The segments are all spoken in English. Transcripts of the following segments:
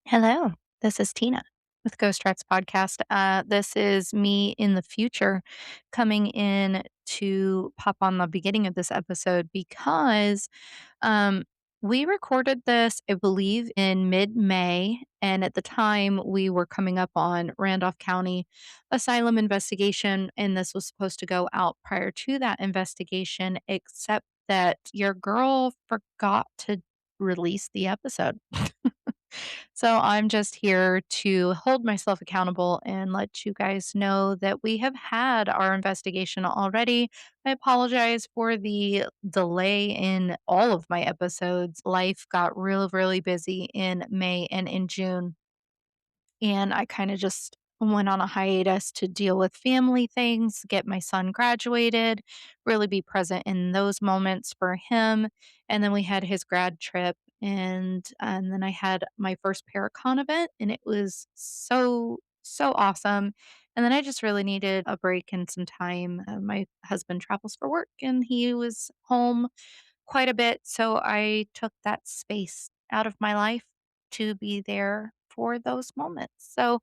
Hello, this is Tina with Ghost Tracks Podcast. This is me in the future coming in to pop on the beginning of this episode because um, we recorded this, I believe, in mid May. And at the time, we were coming up on Randolph County Asylum investigation. And this was supposed to go out prior to that investigation, except that your girl forgot to release the episode. So I'm just here to hold myself accountable and let you guys know that we have had our investigation already. I apologize for the delay in all of my episodes. Life got really, really busy in May and in June. And I kind of just went on a hiatus to deal with family things, get my son graduated, really be present in those moments for him. And then we had his grad trip and then I had my first Paracon event and it was so awesome. And then I just really needed a break and some time. My husband travels for work and he was home quite a bit. So I took that space out of my life to be there for those moments. So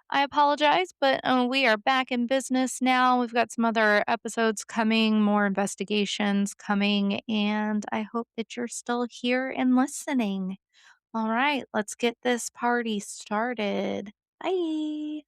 I apologize, but we are back in business now. We've got some other episodes coming, more investigations coming, and I hope that you're still here and listening. All right, let's get this party started. Bye.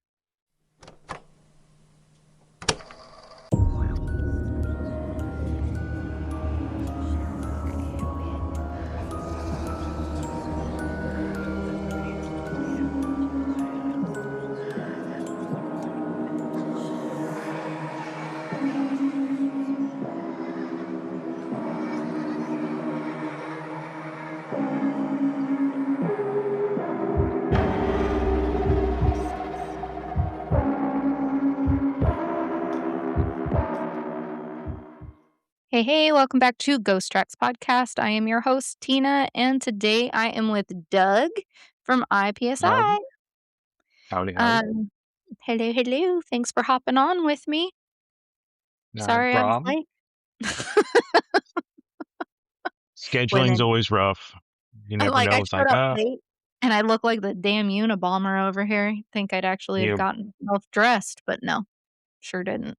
Hey, hey, welcome back to Ghost Tracks Podcast. I am your host, Tina, and today I am with Doug from Howdy, I-PSI. howdy, howdy. Um, hello, hello. Thanks for hopping on with me. Not a Sorry I was problem. late. Scheduling's Women. always rough. You I'm never like, know. I It's showed like, up late and I look like the damn Unabomber over here. Think I'd actually have you, gotten myself dressed, but no, sure didn't.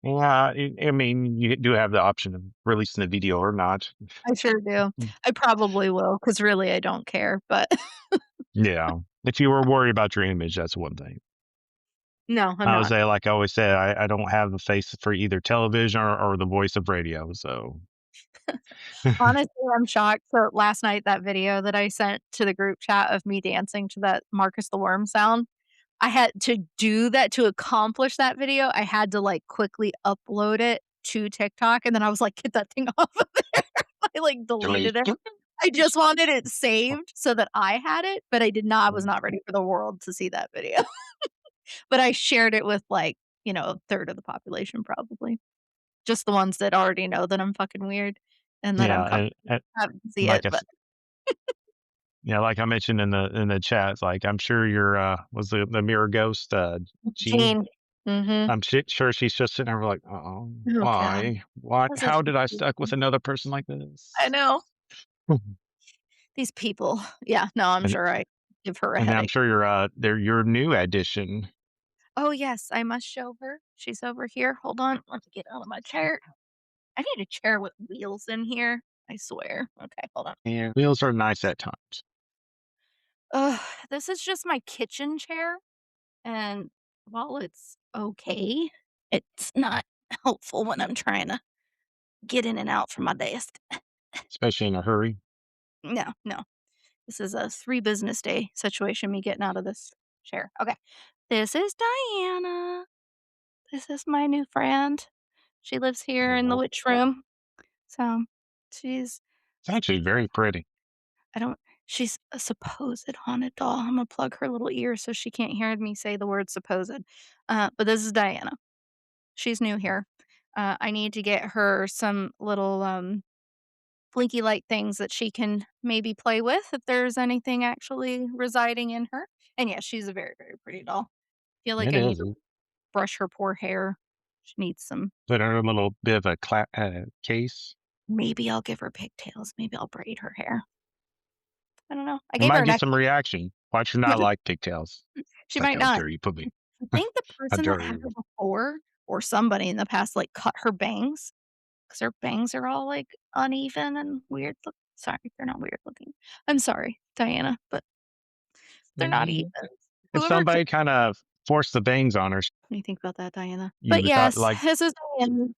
yeah, I mean, you do have the option of releasing the video or not. I sure do. Mm. I probably will because really I don't care, but Yeah. If you were worried about your image, that's one thing. no, I'm I would not. say, like I always say, I don't have the face for either television or the voice of radio. So, Honestly, I'm shocked. So last night, that video that I sent to the group chat of me dancing to that Marcus the Worm sound, I had to do that to accomplish that video. I had to like quickly upload it to TikTok. And then I was like, get that thing off of there. I like delete. deleted it. I just wanted it saved so that I had it, but I was not ready for the world to see that video. But I shared it with like, a third of the population probably. Just the ones that already know that I'm fucking weird and that I'm Yeah, coming and haven't see it, like I, but yeah, like I mentioned in the chat, like I'm sure your was the mirror ghost Jean. Gene. Mhm. I'm sure she's just sitting there like, "Oh, Oh god. why? Why? Those are How some did I stuck with people. another person like I this?" know. These people. Yeah, no, I'm And sure I give her a and I'm headache. sure they're your new addition. Oh, yes, I must show her. She's over here. Hold on. Let me get out of my chair. I need a chair with wheels in here. I swear. Okay, hold on. And wheels are nice at times, Ugh, this is just my kitchen chair, and while it's okay, it's not helpful when I'm trying to get in and out from my desk. especially in a hurry. No, no. This is a 3 business day situation, me getting out of this chair. Okay. This is Diana. This is my new friend. She lives here in the Oh, witch room. So, she's it's actually very pretty. I don't she's a supposed haunted doll. Imma plug her little ear so she can't hear me say the word supposed. But this is Diana. She's new here. I need to get her some little, blinky light things that she can maybe play with if there's anything actually residing in her. And yeah, she's a very, very pretty doll. Feel like It I need is. to brush her poor hair. She needs some Put her in a little bit of a case. maybe I'll give her pigtails. Maybe I'll braid her hair. I don't know. I You gave her might a get some necklace. reaction. Why should not like pigtails? She It's like, might how not. dare you put me? I think the How person that dare had her you? before or somebody in the past, like, cut her bangs because her bangs are all, like, uneven and weird look sorry, they're not weird looking. I'm sorry, Diana, but they're not even. Mhm. If Whoever somebody kind of forced the bangs on her, What do you think about that, Diana? you But would thought yes, like, this is Diana,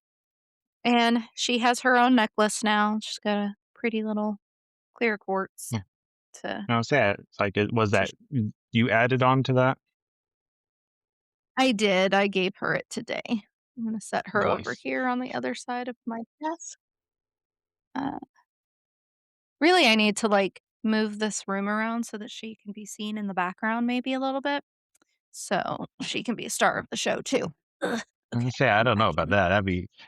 and she has her own necklace now. She's got a pretty little clear quartz yeah, to no, sad. It's like, it was to that you added on to that? I did, I gave her it today. I'm gonna set her over Nice. here on the other side of my desk. Uh, really, I need to, like, move this room around so that she can be seen in the background maybe a little bit, so she can be a star of the show too. Ugh, I okay, say, I I'm don't know back about in. that.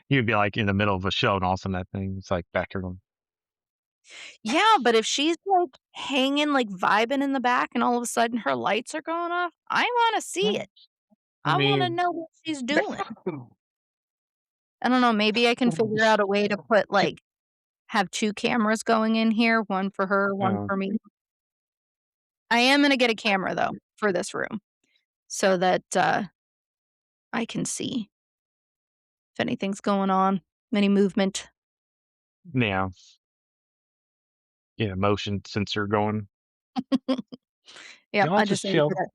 You'd be like in the middle of a show and all of a sudden that thing, it's like back here going, Yeah, but if she's, like, hanging, like, vibing in the back and all of a sudden her lights are going off, I wanna see "Well, it. I I wanna mean, know what she's doing. I don't know, maybe I can figure out a way to put, like have 2 cameras going in here, 1 for her, 1 uh, for me. I am gonna get a camera, though, for this room so that, I can see if anything's going on, any movement. yeah, yeah, motion sensor going. Yep, Y'all I just just need to chill. get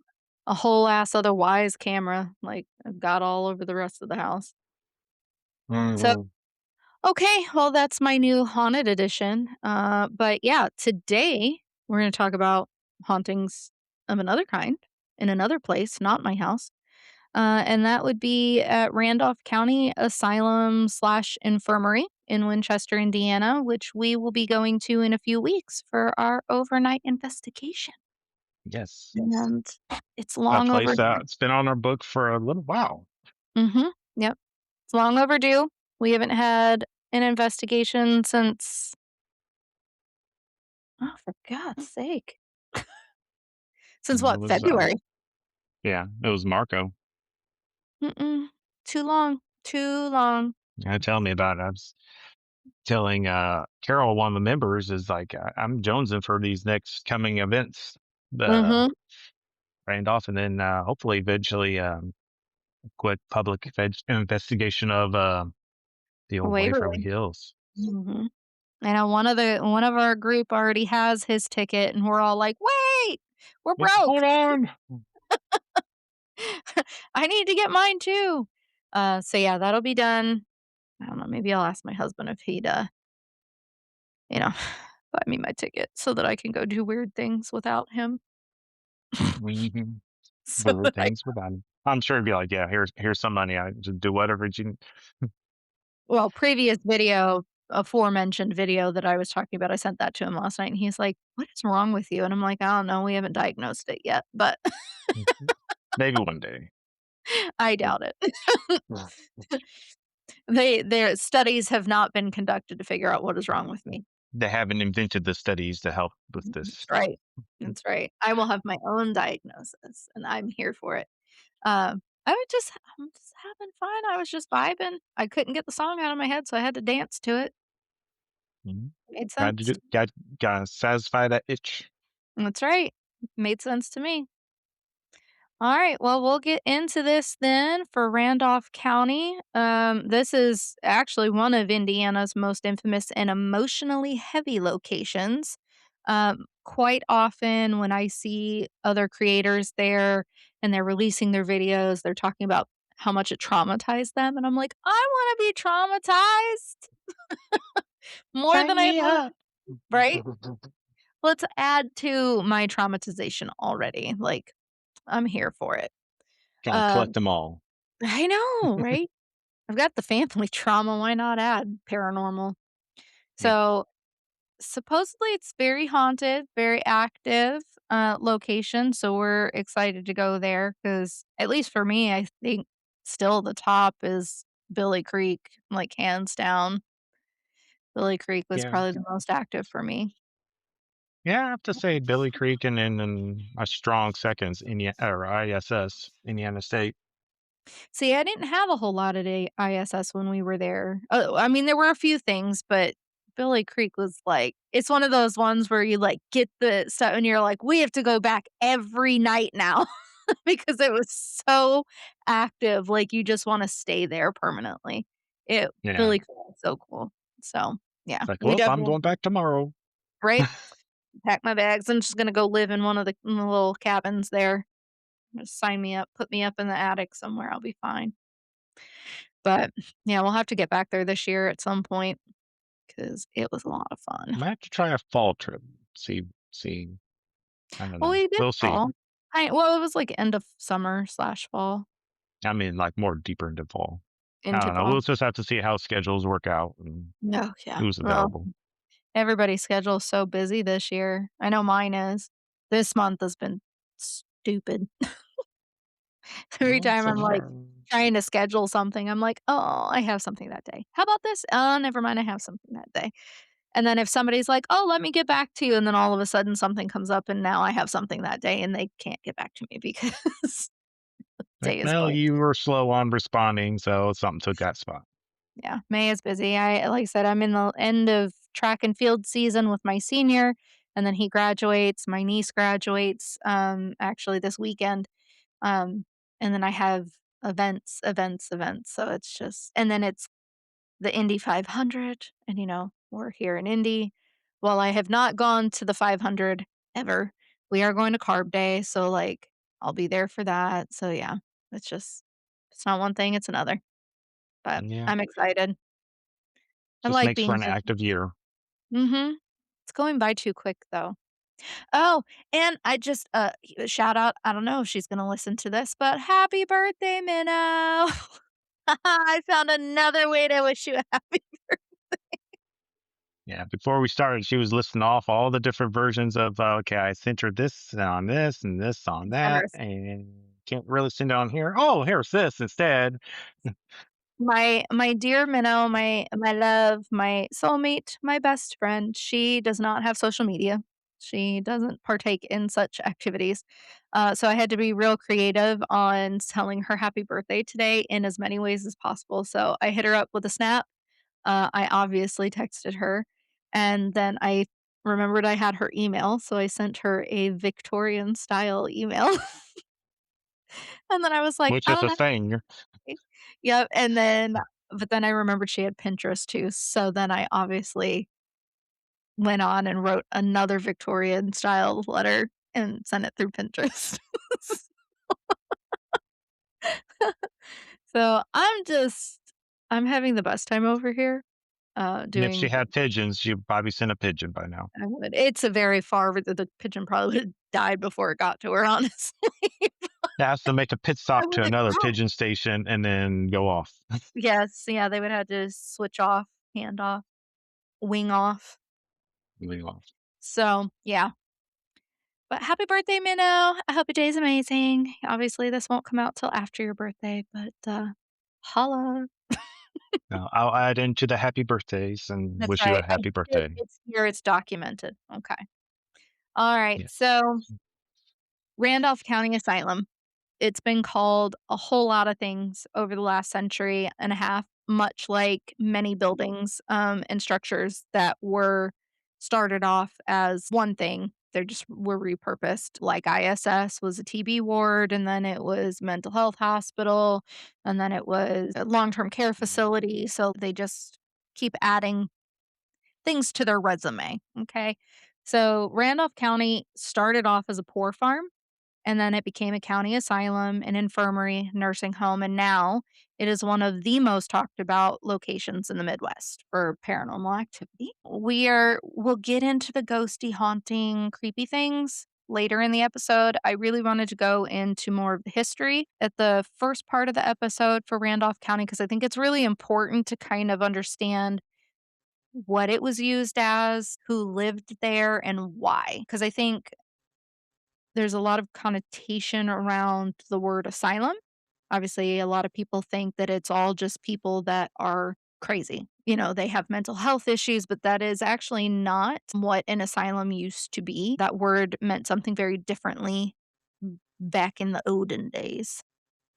a whole ass other wise camera, like I've got all over the rest of the house. So, Mhm. okay, well, that's my new haunted edition, but yeah, today we're gonna talk about hauntings of another kind in another place, not my house. And that would be at Randolph County Asylum slash Infirmary in Winchester, Indiana, which we will be going to in a few weeks for our overnight investigation. Yes. And it's A long place overdue. that's been on our book for a little while. Mhm. Yep. It's long overdue. We haven't had an investigation since, oh, for God's sake. Since It what, was, February? yeah, it was Marco. Mm-mm. Too long. Too long. Tell me about it. I was telling Carol, one of the members, is like, I'm jonesing for these next coming events, the Mhm. Randolph, and then hopefully eventually quick public investigation of the old Waverly Waverly. Hills. Mhm. I know one of our group already has his ticket, and we're all like, "Wait, we're Yeah, hold broke. on. I need to get mine too." So yeah, that'll be done. I don't know, maybe I'll ask my husband if he'd, you know, buy me my ticket so that I can go do weird things without him. Mhm. So Weird that I things without him. I'm sure he'd be like, yeah, here's some money. I just do whatever you. well, previous video, aforementioned video that I was talking about, I sent that to him last night, and he's like, "What is wrong with you?" And I'm like, "I don't know, we haven't diagnosed it yet, but Maybe one day. I doubt it." Their studies have not been conducted to figure out what is wrong with me. They haven't invented the studies to help with That's this. right. That's right. I will have my own diagnosis, and I'm here for it. I'm just having fun. I was just vibing. I couldn't get the song out of my head, so I had to dance to it. Mhm. Made Got to sense. do, got to satisfy that itch. That's right. Made sense to me. All right. Well, we'll get into this then for Randolph County. This is actually one of Indiana's most infamous and emotionally heavy locations. Quite often, when I see other creators there and they're releasing their videos, they're talking about how much it traumatized them. And I'm like, I want to be traumatized more Sign than I me want, up. right? Let's add to my traumatization already. Like, I'm here for it. Gotta collect Um, them all. I know, right? I've got the family trauma, why not add paranormal? Yeah. So, supposedly it's very haunted, very active, location, so we're excited to go there because, at least for me, I think still the top is Billy Creek, like, hands down. Billy Creek was Yeah. probably the most active for me. Yeah, I have to say Billy Creek and a strong seconds, Indiana or ISS, Indiana State. See, I didn't have a whole lot at ISS when we were there. I mean, there were a few things, but Billy Creek was like it's one of those ones where you, like, get the stuff and you're like, "We have to go back every night now," because it was so active, like, you just wanna stay there permanently. It Yeah. Billy Creek was so cool. So, yeah, It's like, we well, I'm definitely going back tomorrow. right? Pack my bags. I'm just gonna go live in one of the little cabins there. Just sign me up, put me up in the attic somewhere, I'll be fine. But, yeah, we'll have to get back there this year at some point because it was a lot of fun. Might have to try a fall trip. See. I don't Well, know. we did We'll see. fall. Well, it was, like, end of summer/fall I mean, like more deeper into fall. I into don't know. fall. We'll just have to see how schedules work out and Oh, yeah. who's Well, available. everybody's schedule is so busy this year. I know mine is. This month has been stupid. Every Well, time so I'm, like, far, trying to schedule something, I'm like, "Oh, I have something that day. How about this? Oh, never mind, I have something that day." And then if somebody's like, "Oh, let me get back to you," and then all of a sudden something comes up and now I have something that day and they can't get back to me because the like, day is well, going. you were slow on responding, so something took that spot. Yeah, May is busy. Like I said, I'm in the end of track and field season with my senior, and then he graduates. My niece graduates, actually this weekend. Um, and then I have events. So it's just, and then it's the Indy 500, and we're here in Indy. While I have not gone to the 500 ever, we are going to Carb Day, so like I'll be there for that. So yeah, it's just it's not one thing, it's another. But Yeah, I'm excited. I just like makes for being an busy. active year. Mhm. It's going by too quick, though. Oh, and I just, shout out, I don't know if she's gonna listen to this, but happy birthday, Minnow. I found another way to wish you a happy Yeah, before we started, she was listing off all the different versions of, okay, I sent her this on this and this on that, generous. and can't really send it on here. Oh, here's this instead. My dear Minnow, my love, my soulmate, my best friend, she does not have social media. She doesn't partake in such activities. So I had to be real creative on telling her happy birthday today in as many ways as possible. So I hit her up with a snap. I obviously texted her, and then I remembered I had her email, so I sent her a Victorian style email. And then I was like, Which is "Oh, a that's thing. okay." Yep, and then but then I remembered she had Pinterest too, so then I obviously went on and wrote another Victorian style letter and sent it through Pinterest. So, I'm having the best time over here, And if she doing had pigeons, she'd probably send a pigeon by now. it's a very far the pigeon probably would've died before it got to her, honestly. It has to make a pit I stop to would've another cried. pigeon station and then go off. Yes, yeah, they would have to switch off, hand off, wing off. Leave off. So, yeah. But happy birthday, Minnow. I hope your day's amazing. Obviously, this won't come out till after your birthday, but, holla. Now, I'll add into the happy birthdays and That's wish you a right. happy birthday. It's here, it's documented. Okay. Alright, Yeah. so Randolph County Asylum. It's been called a whole lot of things over the last century and a half, much like many buildings, and structures that were started off as one thing. They just were repurposed. Like ISS was a TB ward, and then it was mental health hospital, and then it was a long-term care facility. So they just keep adding things to their resume. Okay. So Randolph County started off as a poor farm, and then it became a county asylum, an infirmary, nursing home, and now it is one of the most talked about locations in the Midwest for paranormal activity. We'll get into the ghosty, haunting, creepy things later in the episode. I really wanted to go into more of the history at the first part of the episode for Randolph County because I think it's really important to kind of understand what it was used as, who lived there, and why. Because I think there's a lot of connotation around the word asylum. Obviously, a lot of people think that it's all just people that are crazy. They have mental health issues, but that is actually not what an asylum used to be. That word meant something very differently back in the olden days.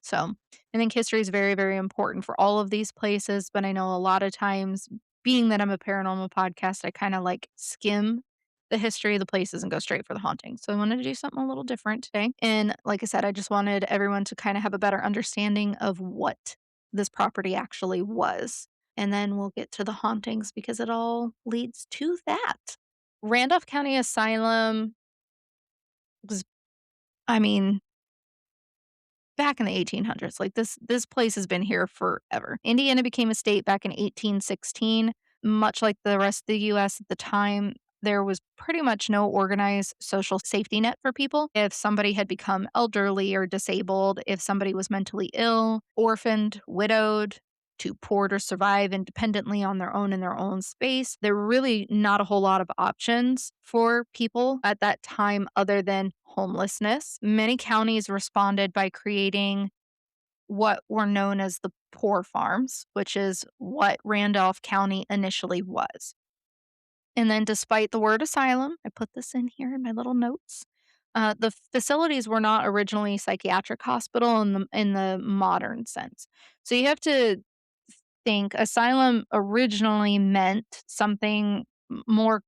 So I think history is very, very important for all of these places, but I know a lot of times being that I'm a paranormal podcast, I kinda, like, skim the history of the places and go straight for the haunting. So I wanted to do something a little different today, and like I said, I just wanted everyone to kinda have a better understanding of what this property actually was, and then we'll get to the hauntings because it all leads to that. Randolph County Asylum was I mean, back in the 1800s, like, this place has been here forever. Indiana became a state back in 1816. Much like the rest of the US at the time, there was pretty much no organized social safety net for people. If somebody had become elderly or disabled, if somebody was mentally ill, orphaned, widowed, too poor to survive independently on their own in their own space, there were really not a whole lot of options for people at that time other than homelessness. Many counties responded by creating what were known as the poor farms, which is what Randolph County initially was. And then, despite the word asylum, I put this in here in my little notes. The facilities were not originally psychiatric hospital in the modern sense. So you have to think asylum originally meant something more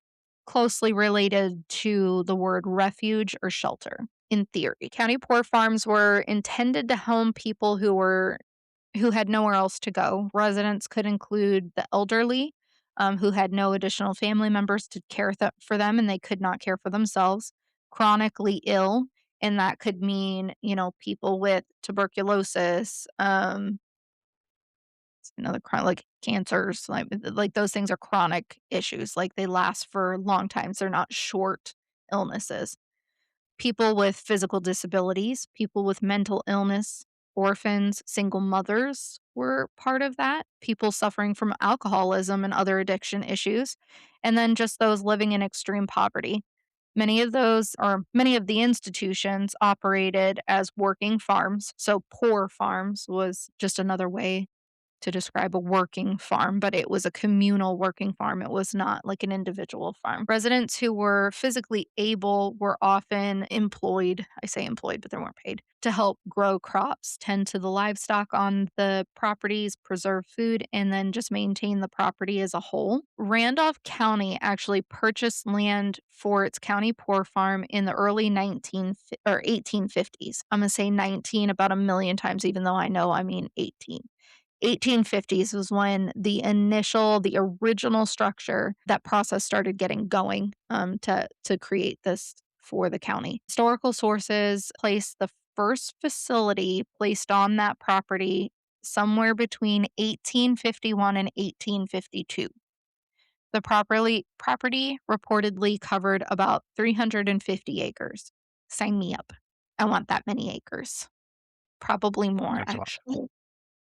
closely related to the word refuge or shelter. In theory, county poor farms were intended to home people who had nowhere else to go. Residents could include the elderly, who had no additional family members to care for them and they could not care for themselves, chronically ill, and that could mean, people with tuberculosis, another like cancers, like those things are chronic issues. Like they last for long times. They're not short illnesses. People with physical disabilities, people with mental illness, orphans, single mothers were part of that, people suffering from alcoholism and other addiction issues, and then just those living in extreme poverty. Many of the institutions operated as working farms. So, poor farms was just another way to describe a working farm, but it was a communal working farm. It was not like an individual farm. Residents who were physically able were often employed. I say employed, but they weren't paid to help grow crops, tend to the livestock on the properties, preserve food, and then just maintain the property as a whole. Randolph County actually purchased land for its county poor farm in the early 1850s. I'm going to say 19 about a million times, even though I know I mean 18. 1850s was when the original structure, that process started getting going, to create this for the county. Historical sources place the first facility placed on that property somewhere between 1851 and 1852. The property reportedly covered about 350 acres. Sign me up. I want that many acres. Probably more, That's a lot. actually.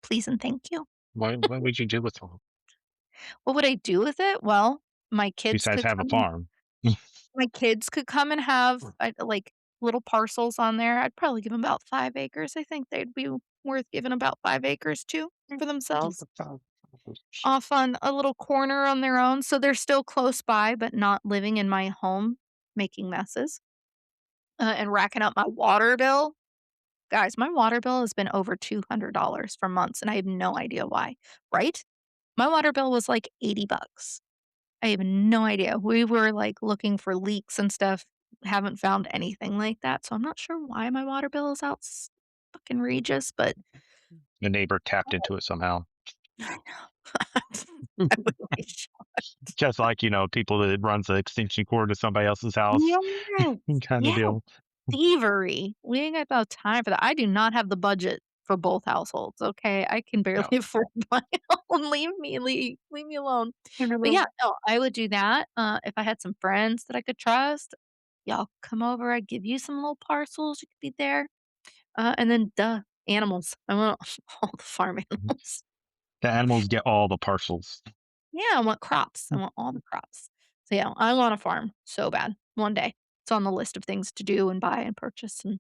Please and thank you. What would you do with them What would I do with it? Well, my kids besides could have a come farm? my kids could come and have, like, little parcels on there. I'd probably give them about 5 acres. I think they'd be worth giving about 5 acres to for themselves, off on a little corner on their own, so they're still close by, but not living in my home, making messes, and racking up my water bill. Guys, my water bill has been over $200 for months, and I have no idea why, right? My water bill was like 80 bucks. I have no idea. We were, like, looking for leaks and stuff, haven't found anything like that, so I'm not sure why my water bill is fucking regis, but The neighbor tapped into it somehow. I know. I would be shocked. Just like, people that runs the extension cord to somebody else's house Yes. kind of Yeah, deal. thievery. We ain't got no time for that. I do not have the budget for both households, okay? I can barely No. afford my own. Leave me alone. But yeah, no, I would do that, if I had some friends that I could trust. Y'all come over, I'd give you some little parcels, you could be there. And then, animals. I want all the farm animals. The animals get all the parcels. Yeah, I want crops. I want all the crops. So, yeah, I want a farm so bad one day. It's on the list of things to do and buy and purchase and,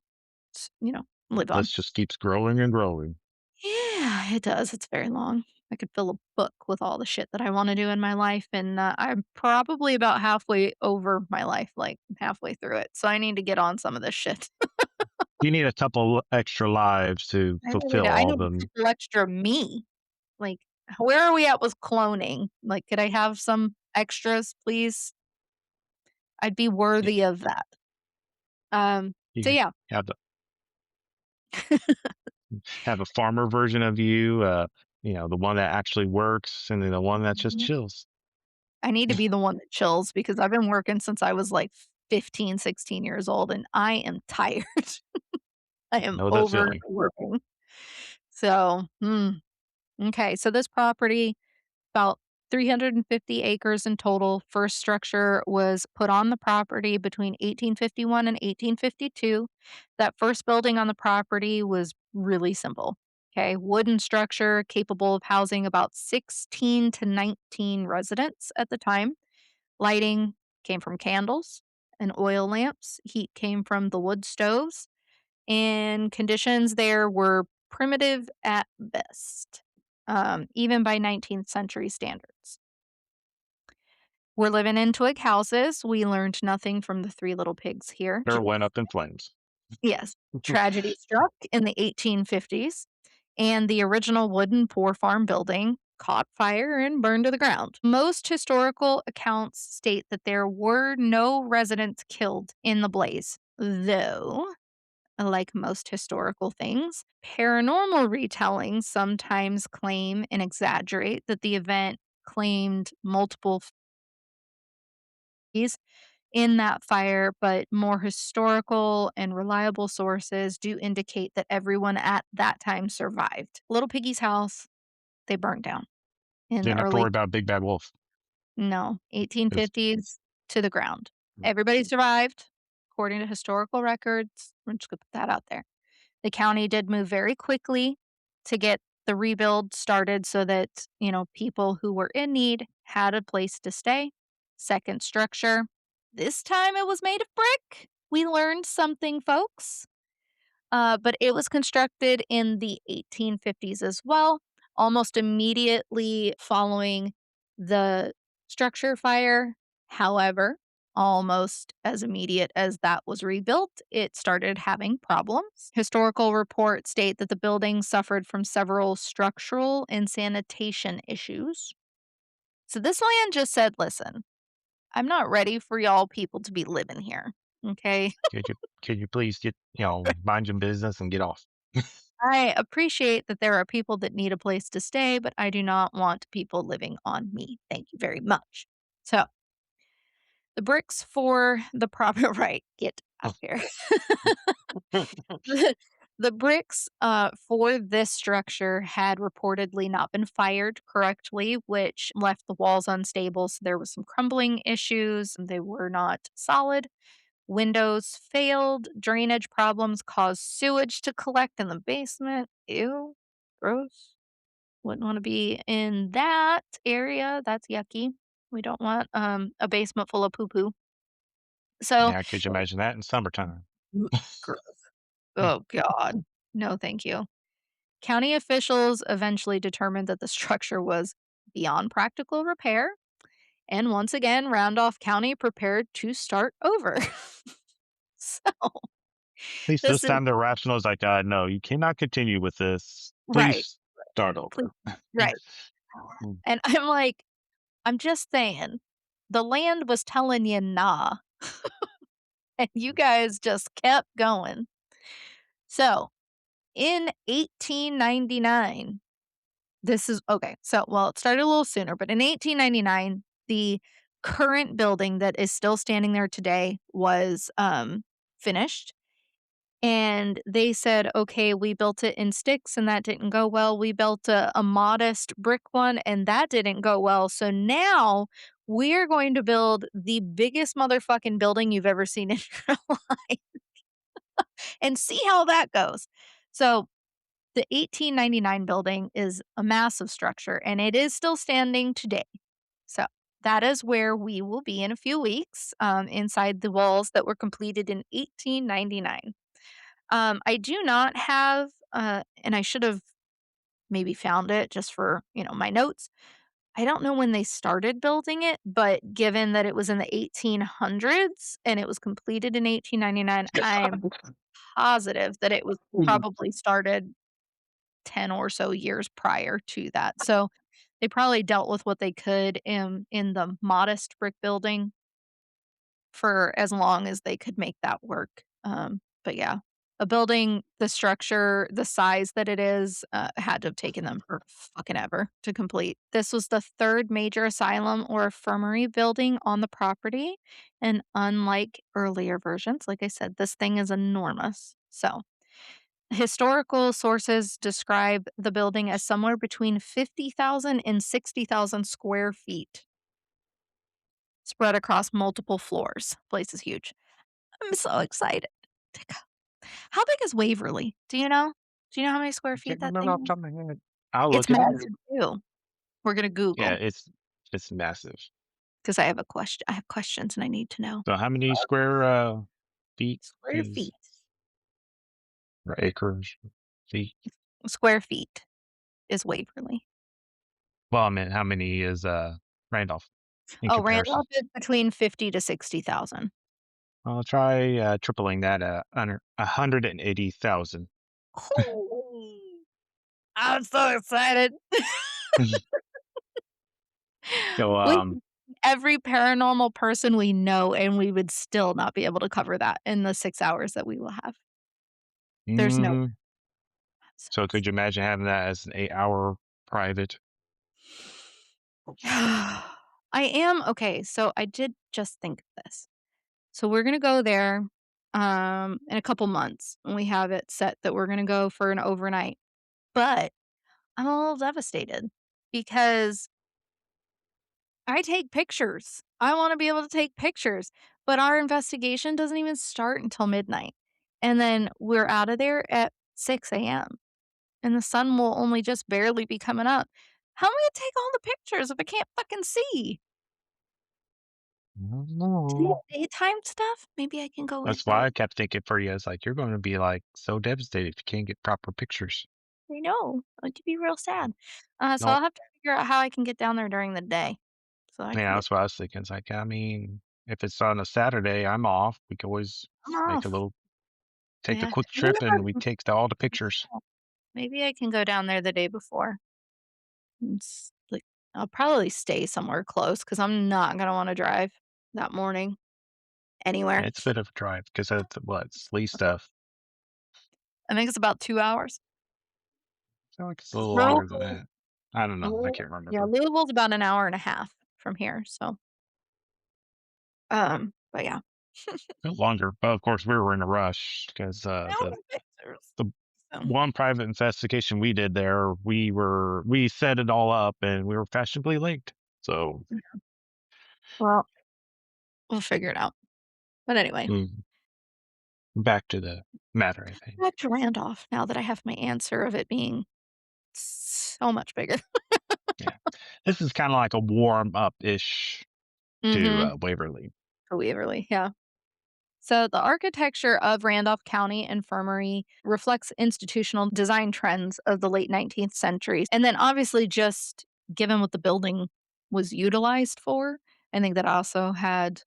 live on. List just keeps growing and growing. Yeah, it does. It's very long. I could fill a book with all the shit that I wanna do in my life, and, I'm probably about halfway over my life, like, halfway through it, so I need to get on some of this shit. You need a couple extra lives to I really do. fulfill I all need of a them. couple extra me. Like, Where are we at with cloning? Like, could I have some extras, please? I'd be Y- worthy of that. So You yeah. have have a farmer version of you, the one that actually works, and then the one that just Mhm. chills. I need to be the one that chills because I've been working since I was, like, 15, 16 years old, and I am tired. I am Know that feeling. overworking. So, okay, so this property, about 350 acres in total. First structure was put on the property between 1851 and 1852. That first building on the property was really simple. Okay, wooden structure capable of housing about 16 to 19 residents at the time. Lighting came from candles and oil lamps. Heat came from the wood stoves, and conditions there were primitive at best, even by 19th century standards. We're living in twig houses. We learned nothing from the Three Little Pigs here. Never went up in flames. Yes. Tragedy struck in the 1850s, and the original wooden poor farm building caught fire and burned to the ground. Most historical accounts state that there were no residents killed in the blaze, though, like most historical things, paranormal retellings sometimes claim and exaggerate that the event claimed multiple families in that fire, but more historical and reliable sources do indicate that everyone at that time survived. Little Piggy's house, they burnt down in the Didn't have to worry early about Big Bad Wolf. no, 'Cause 1850s to the ground. Everybody survived according to historical records. We're just gonna put that out there. The county did move very quickly to get the rebuild started so that, people who were in need had a place to stay. Second structure, this time it was made of brick. We learned something, folks. But it was constructed in the 1850s as well, almost immediately following the structure fire. However, almost as immediate as that was rebuilt, it started having problems. Historical reports state that the building suffered from several structural and sanitation issues. So this land just said, listen, I'm not ready for y'all people to be living here. Okay. could you please get, mind your business and get off? I appreciate that there are people that need a place to stay, but I do not want people living on me. Thank you very much. So, the bricks for the proper right, get out here. The the bricks, for this structure had reportedly not been fired correctly, which left the walls unstable, so there was some crumbling issues, they were not solid. Windows failed, drainage problems caused sewage to collect in the basement. Ew, gross. Wouldn't wanna be in that area, that's yucky. We don't want, a basement full of poo-poo. So Now, could you imagine that in summertime? mm, gross. Oh god. No, thank you. County officials eventually determined that the structure was beyond practical repair, and once again, Randolph County prepared to start over. So, At least this this is time they're rational. It's like, no, you cannot continue with this. right, Please start please over. right. Mm, And I'm like, I'm just saying, the land was telling you "nah," and you guys just kept going. So, in 1899, this is okay, so well, it started a little sooner, but in 1899, the current building that is still standing there today was, finished. And they said, "Okay, we built it in sticks and that didn't go well. We built a modest brick one and that didn't go well. So now we're going to build the biggest motherfucking building you've ever seen in your life and see how that goes." So the 1899 building is a massive structure and it is still standing today. So that is where we will be in a few weeks, inside the walls that were completed in 1899. I do not have, and I should have maybe found it just for, my notes. I don't know when they started building it, but given that it was in the 1800s and it was completed in 1899, I'm positive that it was probably started 10 or so years prior to that. So, They probably dealt with what they could in the modest brick building for as long as they could make that work. But yeah, a building, the structure, the size that it is, had to have taken them for fucking ever to complete. This was the third major asylum or infirmary building on the property. And unlike earlier versions, like I said, this thing is enormous. So, historical sources describe the building as somewhere between 50,000 and 60,000 square feet spread across multiple floors. Place is huge. I'm so excited to go. How big is Waverly? Do you know? Do you know how many square I feet can't that remember thing off the is? top of my head. I'll It's look it up. massive too. We're gonna Yeah, Google it's massive. because I have a question. I have questions and I need to know. So how many square feet Square is feet. or acres feet? Square feet is Waverly. Well, I mean, how many is Randolph in Oh, comparison? Randolph is between 50 to 60,000. I'll try tripling that under 180,000. I'm so excited. So We every paranormal person we know, and we would still not be able to cover that in the 6 hours that we will have. There's no mhm. I'm so So could you imagine having that as an 8 hour private? I am okay, so I did just think of this. So we're gonna go there, in a couple months, and we have it set that we're gonna go for an overnight, but I'm a little devastated because I take pictures. I wanna be able to take pictures, but our investigation doesn't even start until midnight, and then we're out of there at 6 a.m., and the sun will only just barely be coming up. How am I gonna take all the pictures if I can't fucking see? Do you No. have daytime stuff? Maybe I can go with That's why it. I kept thinking for you. It's like you're going to be like so devastated if you can't get proper pictures. I know. It could be real sad. So No, I'll have to figure out how I can get down there during the day so I can yeah, get that's what I was thinking. It's like, I mean, if it's on a Saturday, I'm off. We could always I'm make a off. little, take a Yeah. quick trip and we take all the pictures. Maybe I can go down there the day before. Like I'll probably stay somewhere close because I'm not gonna want to drive that morning Yeah, anywhere. it's a bit of a drive because it's what, it's Lee stuff. I think it's about 2 hours. I feel like it's a little longer than Louisville, that. I don't know. I can't yeah, remember. Louisville's about an hour and a half from here. So, but yeah, A bit longer. But of course, we were in a rush because I want pictures. the So, one private investigation we did there, we set it all up and we were fashionably late. So well, we'll figure it out. But anyway, mm, back to the matter, I think. back to Randolph now that I have my answer of it being so much bigger. Yeah. This is kinda like a warm up-ish to, Mhm. Waverly. Waverly, yeah. So the architecture of Randolph County Infirmary reflects institutional design trends of the late 19th century. And then obviously just given what the building was utilized for, I think that also had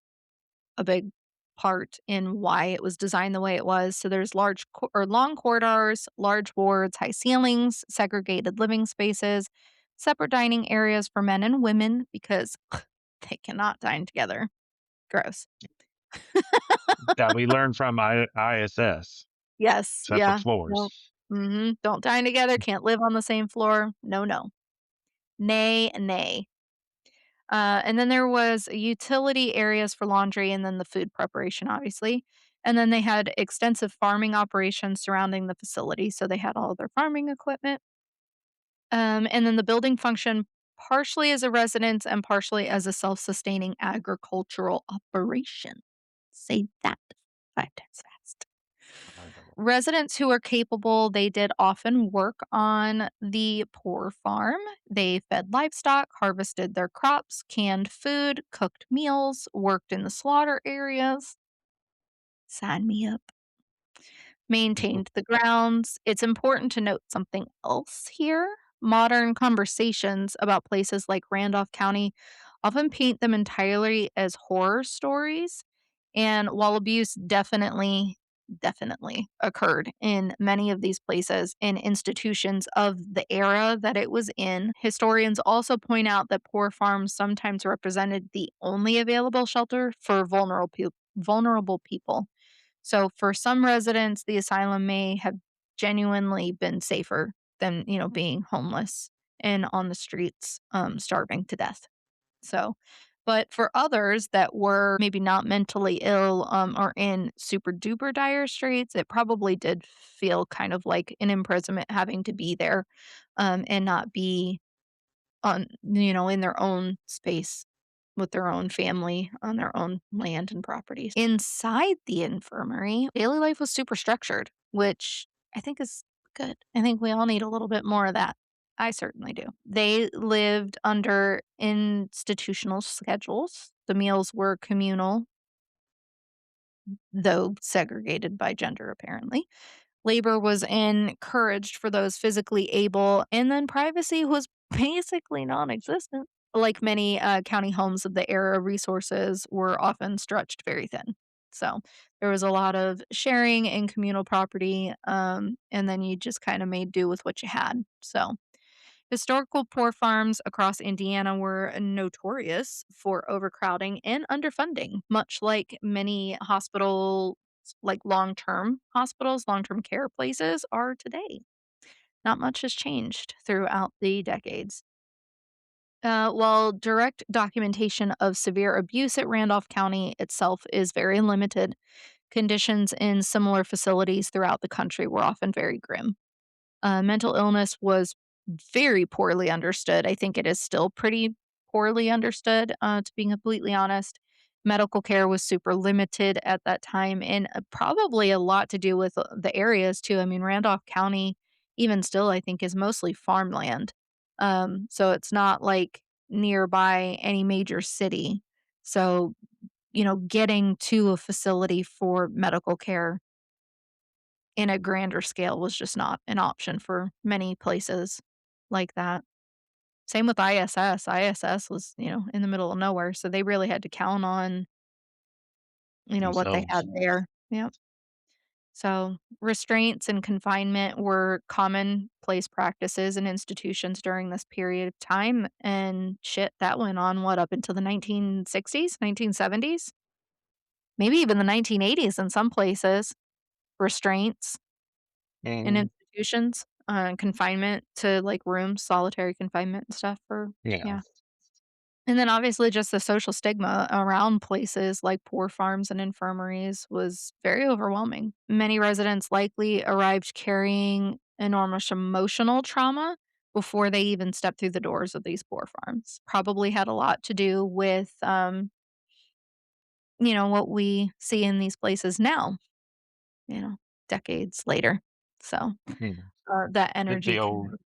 a big part in why it was designed the way it was. So there's or long corridors, large wards, high ceilings, segregated living spaces, separate dining areas for men and women because they cannot dine together. Gross. That we learned from ISS, Yes, separate yeah, no. floors. Mhm, don't dine together, can't live on the same floor. No, no. Nay, nay. And then there was utility areas for laundry and then the food preparation, obviously. And then they had extensive farming operations surrounding the facility, so they had all their farming equipment. And then the building functioned partially as a residence and partially as a self-sustaining agricultural operation. Say that 5 times fast. Residents who are capable, they did often work on the poor farm. They fed livestock, harvested their crops, canned food, cooked meals, worked in the slaughter areas. Sign me up. Maintained the grounds. It's important to note something else here. Modern conversations about places like Randolph County often paint them entirely as horror stories. And while abuse definitely definitely occurred in many of these places and institutions of the era that it was in. Historians also point out that poor farms sometimes represented the only available shelter for vulnerable people. So for some residents, the asylum may have genuinely been safer than, being homeless and on the streets, starving to death. So, but for others that were maybe not mentally ill, or in super duper dire straits, it probably did feel kind of like an imprisonment having to be there, and not be in their own space with their own family on their own land and properties. Inside the infirmary, daily life was super structured, which I think is good. I think we all need a little bit more of that. I certainly do. They lived under institutional schedules. The meals were communal, though segregated by gender, apparently. Labor was encouraged for those physically able, and then privacy was basically non-existent. Like many county homes of the era, resources were often stretched very thin. So there was a lot of sharing and communal property, and then you just kind of made do with what you had. So historical poor farms across Indiana were notorious for overcrowding and underfunding, much like many hospitals, like long-term hospitals, long-term care places are today. Not much has changed throughout the decades. While direct documentation of severe abuse at Randolph County itself is very limited, conditions in similar facilities throughout the country were often very grim. Mental illness was very poorly understood. I think it is still pretty poorly understood, to being completely honest. Medical care was super limited at that time, and probably a lot to do with the areas too. I mean, Randolph County, even still, I think, is mostly farmland. So it's not like nearby any major city. So, getting to a facility for medical care in a grander scale was just not an option for many places like that. Same with ISS. ISS was, in the middle of nowhere, so they really had to count on, what they had themselves. there. Yeah. So, restraints and confinement were commonplace practices in institutions during this period of time, and shit, that went on, what, up until the 1960s, 1970s? Maybe even the 1980s in some places. Restraints in And institutions, confinement to, like, rooms, solitary confinement and stuff for yeah, yeah. And then obviously just the social stigma around places like poor farms and infirmaries was very overwhelming. Many residents likely arrived carrying enormous emotional trauma before they even stepped through the doors of these poor farms. Probably had a lot to do with, what we see in these places now, you know, decades later. So, you know, that the, energy the kind old of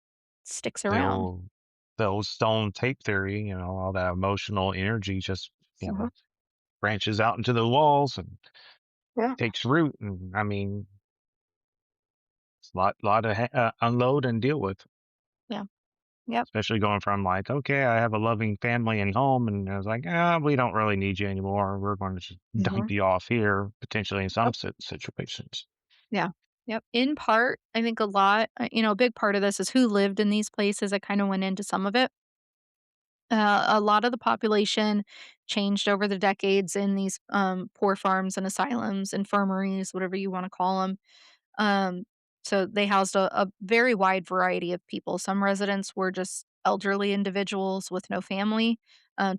sticks the around. old the old stone tape theory. All that emotional energy just you Mhm. know branches out into the walls and Yeah. takes root. And I mean, it's a lot to unload and deal with. Yeah. Yep. Especially going from like, okay, I have a loving family and home, and I was like, we don't really need you anymore. We're going to just dump Mhm. you off here, potentially in some Yep. situations. Yeah. Yep. In part, I think a lot, a big part of this is who lived in these places. I kind of went into some of it. A lot of the population changed over the decades in these poor farms and asylums, infirmaries, whatever you want to call them. Um, so they housed a very wide variety of people. Some residents were just elderly individuals with no family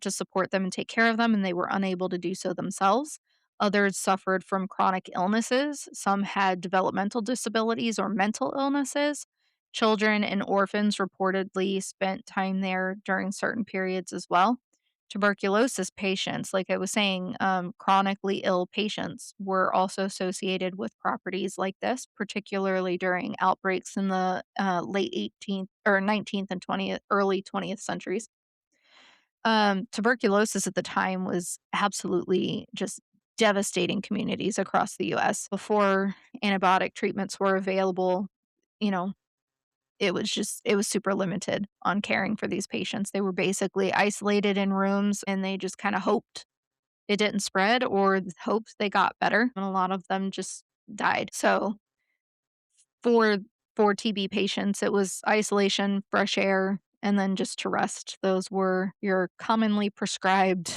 to support them and take care of them, and they were unable to do so themselves. Others suffered from chronic illnesses. Some had developmental disabilities or mental illnesses. Children and orphans reportedly spent time there during certain periods as well. Tuberculosis patients, like I was saying, chronically ill patients were also associated with properties like this, particularly during outbreaks in the late 18th or 19th and 20th, early 20th centuries. Tuberculosis at the time was absolutely just devastating communities across the US. Before antibiotic treatments were available, you know, it was super limited on caring for these patients. They were basically isolated in rooms, and they just kinda hoped it didn't spread or hoped they got better, and a lot of them just died. So for TB patients, it was isolation, fresh air, and then just to rest. Those were your commonly prescribed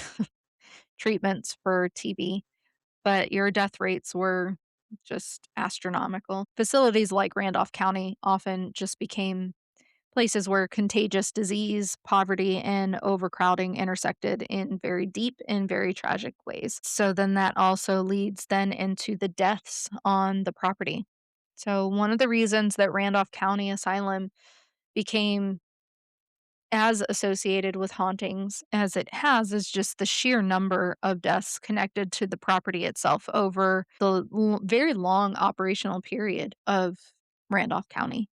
treatments for TB, but your death rates were just astronomical. Facilities like Randolph County often just became places where contagious disease, poverty, and overcrowding intersected in very deep and very tragic ways. So then that also leads then into the deaths on the property. So one of the reasons that Randolph County Asylum became as associated with hauntings as it has is just the sheer number of deaths connected to the property itself over the very long operational period of Randolph County.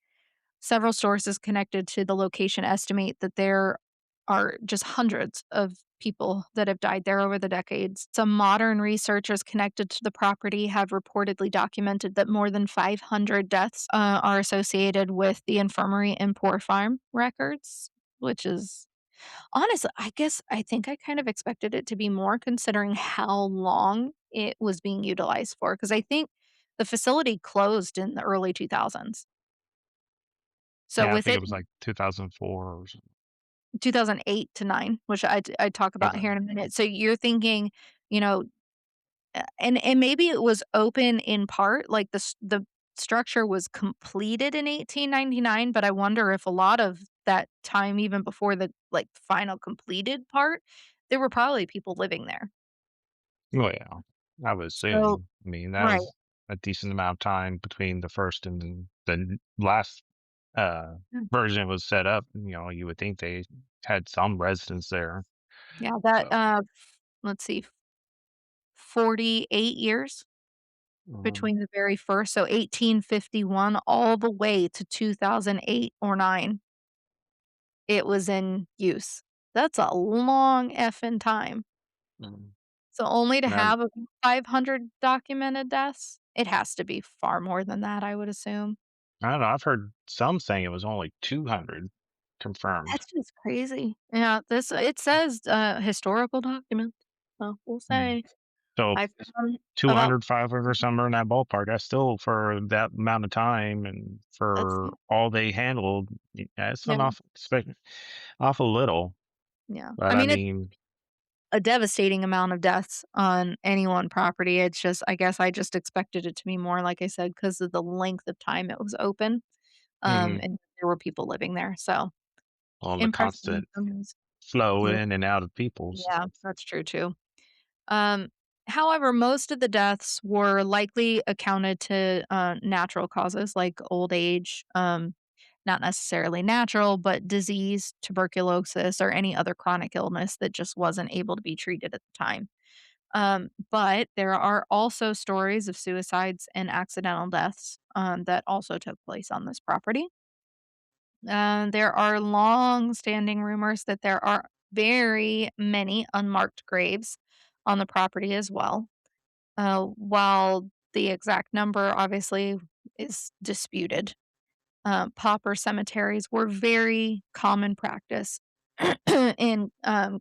Several sources connected to the location estimate that there are just hundreds of people that have died there over the decades. Some modern researchers connected to the property have reportedly documented that more than 500 deaths are associated with the infirmary and poor farm records, which is honestly, I guess I think I kind of expected it to be more considering how long it was being utilized for. Because I think the facility closed in the early 2000s. So Yeah, I with think it it was like 2004 or something. 2008 to 9, which I talk about Okay. here in a minute. So you're thinking, you know, and maybe it was open in part, like the structure was completed in 1899, but I wonder if a lot of that time, even before the, like, final completed part, there were probably people living there. Well, yeah, I would So assume. I mean, that right. was a decent amount of time between the first and the last Mm. version was set up. You would think they had some residents there. Yeah, that, So, let's see, 48 years um, between the very first, so 1851 all the way to 2008 or 9. It was in use. That's a long effing time. mm, So only to and have a 500 documented deaths? It has to be far more than that, I would assume. I don't know. I've heard some saying it was only 200 confirmed. That's just crazy. Yeah, this it says, historical document, so we'll Mm. say So I found about 200, 500, somewhere in that ballpark. That's still for that amount of time and that's for all they handled. That's yeah, an awful little. yeah. But I I mean, it's mean, a devastating amount of deaths on any one property. It's just I guess I just expected it to be more, like I said, because of the length of time it was open, mhm, and there were people living there, so on the impressive constant numbers. flow Yeah, in and out of peoples. yeah, that's true too. Um, However, most of the deaths were likely accounted to, natural causes like old age, not necessarily natural, but disease, tuberculosis, or any other chronic illness that just wasn't able to be treated at the time. But there are also stories of suicides and accidental deaths, that also took place on this property. There are long-standing rumors that there are very many unmarked graves on the property as well. While the exact number obviously is disputed. Pauper cemeteries were very common practice in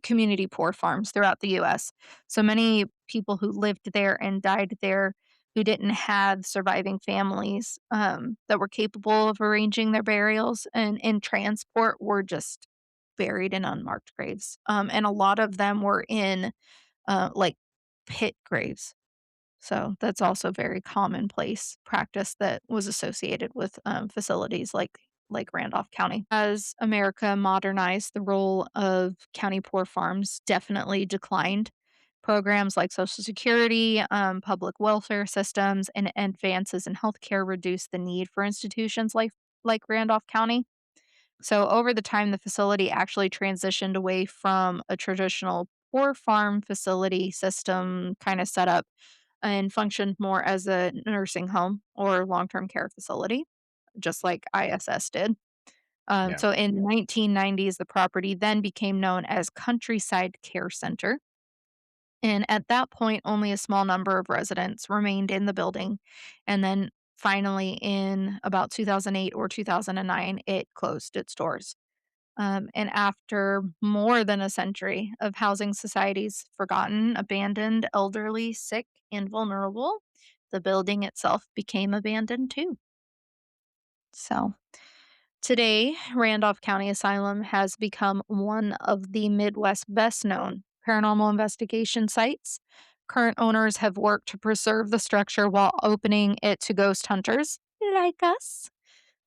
community poor farms throughout the US. So many people who lived there and died there who didn't have surviving families that were capable of arranging their burials and in transport were just buried in unmarked graves. And a lot of them were in like pit graves, so that's also very commonplace practice that was associated with, facilities like Randolph County. As America modernized, the role of county poor farms definitely declined. Programs like Social Security, public welfare systems, and advances in healthcare reduced the need for institutions like Randolph County. So over the time, the facility actually transitioned away from a traditional poor farm facility system kind of setup and functioned more as a nursing home or long-term care facility, just like ISS did. Yeah. So in the 1990s, the property then became known as Countryside Care Center. And at that point, only a small number of residents remained in the building. And then finally, in about 2008 or 2009, it closed its doors. And after more than a century of housing societies forgotten, abandoned, elderly, sick, and vulnerable, the building itself became abandoned too. So, today, Randolph County Asylum has become one of the Midwest's best known paranormal investigation sites. Current owners have worked to preserve the structure while opening it to ghost hunters like us,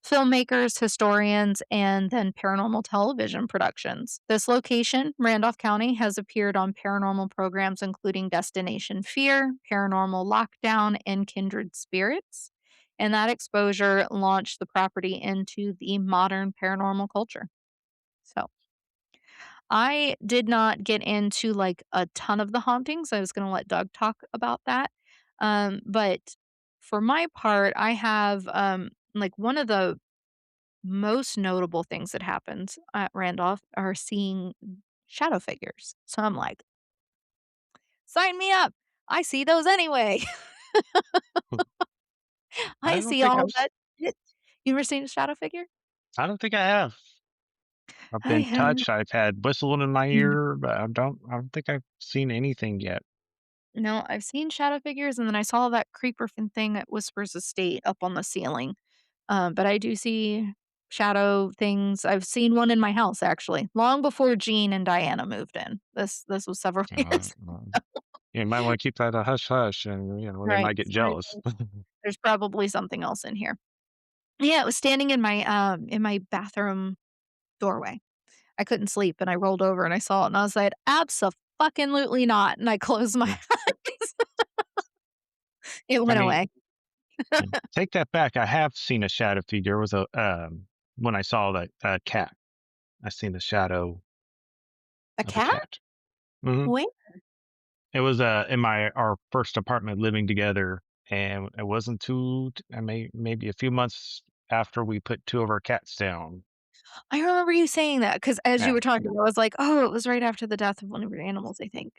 filmmakers, historians, and then paranormal television productions. This location, Randolph County, has appeared on paranormal programs including Destination Fear, Paranormal Lockdown, and Kindred Spirits. And that exposure launched the property into the modern paranormal culture. So I did not get into like a ton of the hauntings. I was going to let Doug talk about that. But for my part, I have like one of the most notable things that happens at Randolph are seeing shadow figures. So I'm like, "Sign me up. I see those anyway. I I don't see think all that shit." You ever seen a shadow figure? I don't think I have. I've I been have. touched, I've had whistling in my Mhm. ear, but I don't think I've seen anything yet. No, I've seen shadow figures, and then I saw that creeper thing at Whispers Estate up on the ceiling. But I do see shadow things. I've seen one in my house, actually, long before Jean and Diana moved in. This was several Uh, years. uh, you might wanna keep that a hush hush and, they Right. might get Sorry, jealous. there's probably something else in here. Yeah, it was standing in my bathroom doorway. I couldn't sleep, and I rolled over and I saw it, and I was like, "Abso-fucking-lutely not," and I closed my Mm, eyes. It I went mean, away. take that back, I have seen a shadow figure. It was when I saw that, cat. I seen the shadow A of a cat? cat. Mhm. Where? It was, in our first apartment living together, and it wasn't too maybe a few months after we put 2 of our cats down. I remember you saying that because as you Yeah, were talking, I was like, "Oh, it was right after the death of one of your animals, I think."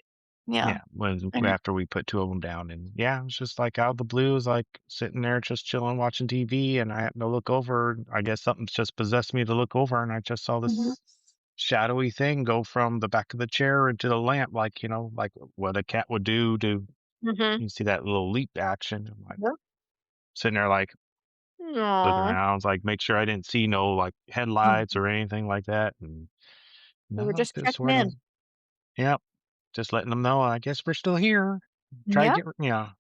Yeah. yeah, when I after we put 2 of them down, and yeah, it was just, like, out of the blue, it was, like, sitting there just chilling, watching TV, and I happened to look over, I guess something just possessed me to look over, and I just saw Mhm, this shadowy thing go from the back of the chair into the lamp, like, like what a cat would do to mhm. you see that little leap action. I'm, like, Yep. sitting there, like, looking Aw. around, like, make sure I didn't see no, like, headlights Mhm. or anything like that, and We were no, just just checking sort of in. yep, just letting them know, "I guess we're still here. Try to Yep. get" yeah,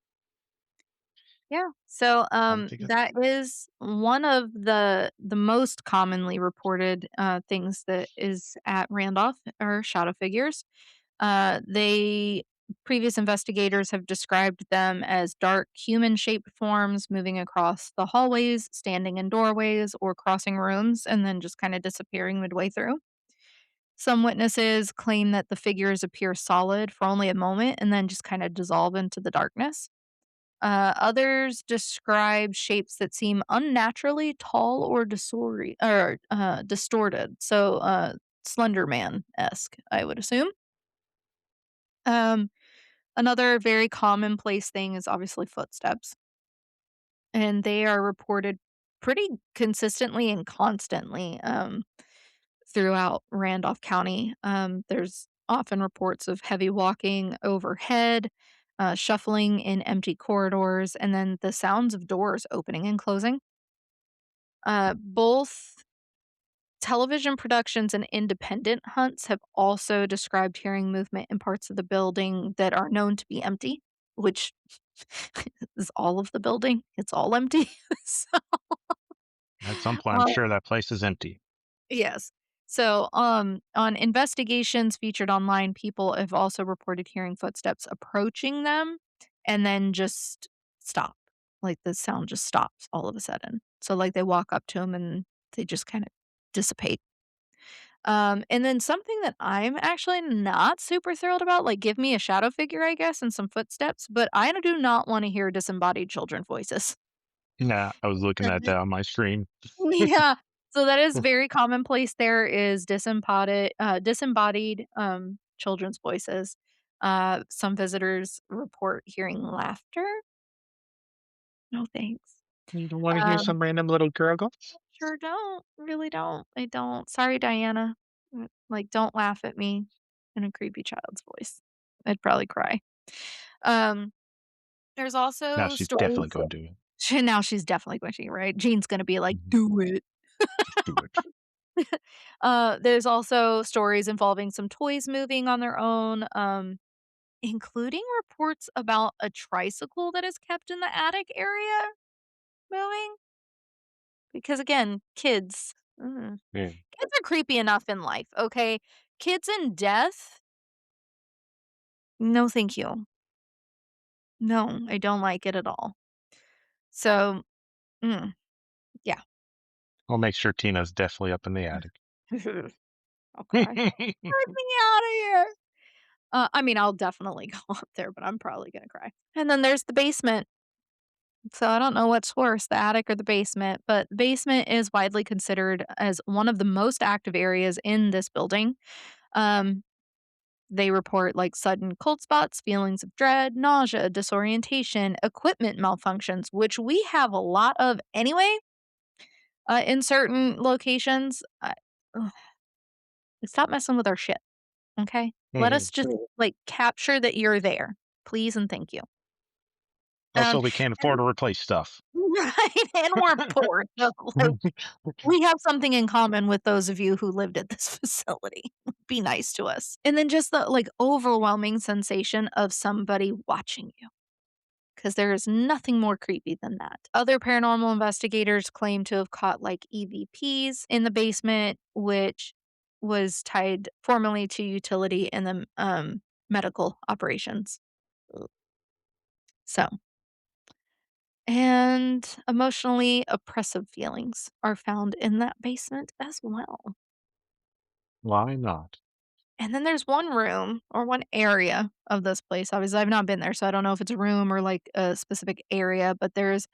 Yeah. So, I think it that is one of the most commonly reported, things that is at Randolph are shadow figures. They previous investigators have described them as dark human-shaped forms moving across the hallways, standing in doorways, or crossing rooms, and then just kinda disappearing midway through. Some witnesses claim that the figures appear solid for only a moment and then just kinda dissolve into the darkness. Others describe shapes that seem unnaturally tall or distorted. So, Slender Man-esque, I would assume. Um, Another very commonplace thing is obviously footsteps, and they are reported pretty consistently and constantly throughout Randolph County. There's often reports of heavy walking overhead, shuffling in empty corridors, and then the sounds of doors opening and closing. Both television productions and independent hunts have also described hearing movement in parts of the building that are known to be empty, which is all of the building. It's all empty. So, at some point, I'm uh, sure that place is empty. yes. So, on investigations featured online, people have also reported hearing footsteps approaching them and then just stop. Like the sound just stops all of a sudden. So, like they walk up to them and they just kind of dissipate. And then something that I'm actually not super thrilled about, like give me a shadow figure, I guess, and some footsteps, but I do not want to hear disembodied children voices. Yeah, I was looking at that on my stream. Yeah. So that is very commonplace. There is disembodied, children's voices. Some visitors report hearing laughter. No, thanks. You don't wanna hear Um, some random little girl go, sure don't, really don't. I don't. Sorry, Diana. Like, don't laugh at me in a creepy child's voice. I'd probably cry. Um, There's Now also she's definitely stories. gonna do it. Now she's definitely going to, right? Jean's gonna be like, Mhm. "Do it." Just do it. There's also stories involving some toys moving on their own, including reports about a tricycle that is kept in the attic area moving. Because again, kids, Yeah. kids are creepy enough in life, okay? Kids and death, no, thank you. No, I don't like it at all. So, mm, yeah. I'll make sure Tina's definitely up in the attic. I'll cry. Get me out of here. I mean, I'll definitely go up there, but I'm probably gonna cry. And then there's the basement. So I don't know what's worse, the attic or the basement, but the basement is widely considered as one of the most active areas in this building. Um, they report like sudden cold spots, feelings of dread, nausea, disorientation, equipment malfunctions, which we have a lot of anyway in certain locations. Ugh, stop messing with our shit, okay? Let us just like capture that you're there, please and thank you. Also, Um, we can't afford to replace stuff. right, and we're poor, so like we have something in common with those of you who lived at this facility. Be nice to us. And then just the, like, overwhelming sensation of somebody watching you, because there is nothing more creepy than that. Other paranormal investigators claim to have caught, like, EVPs in the basement, which was tied formerly to utility in the, medical operations. So and emotionally oppressive feelings are found in that basement as well. Why not? And then there's one room or one area of this place. Obviously, I've not been there, so I don't know if it's a room or like a specific area, but there's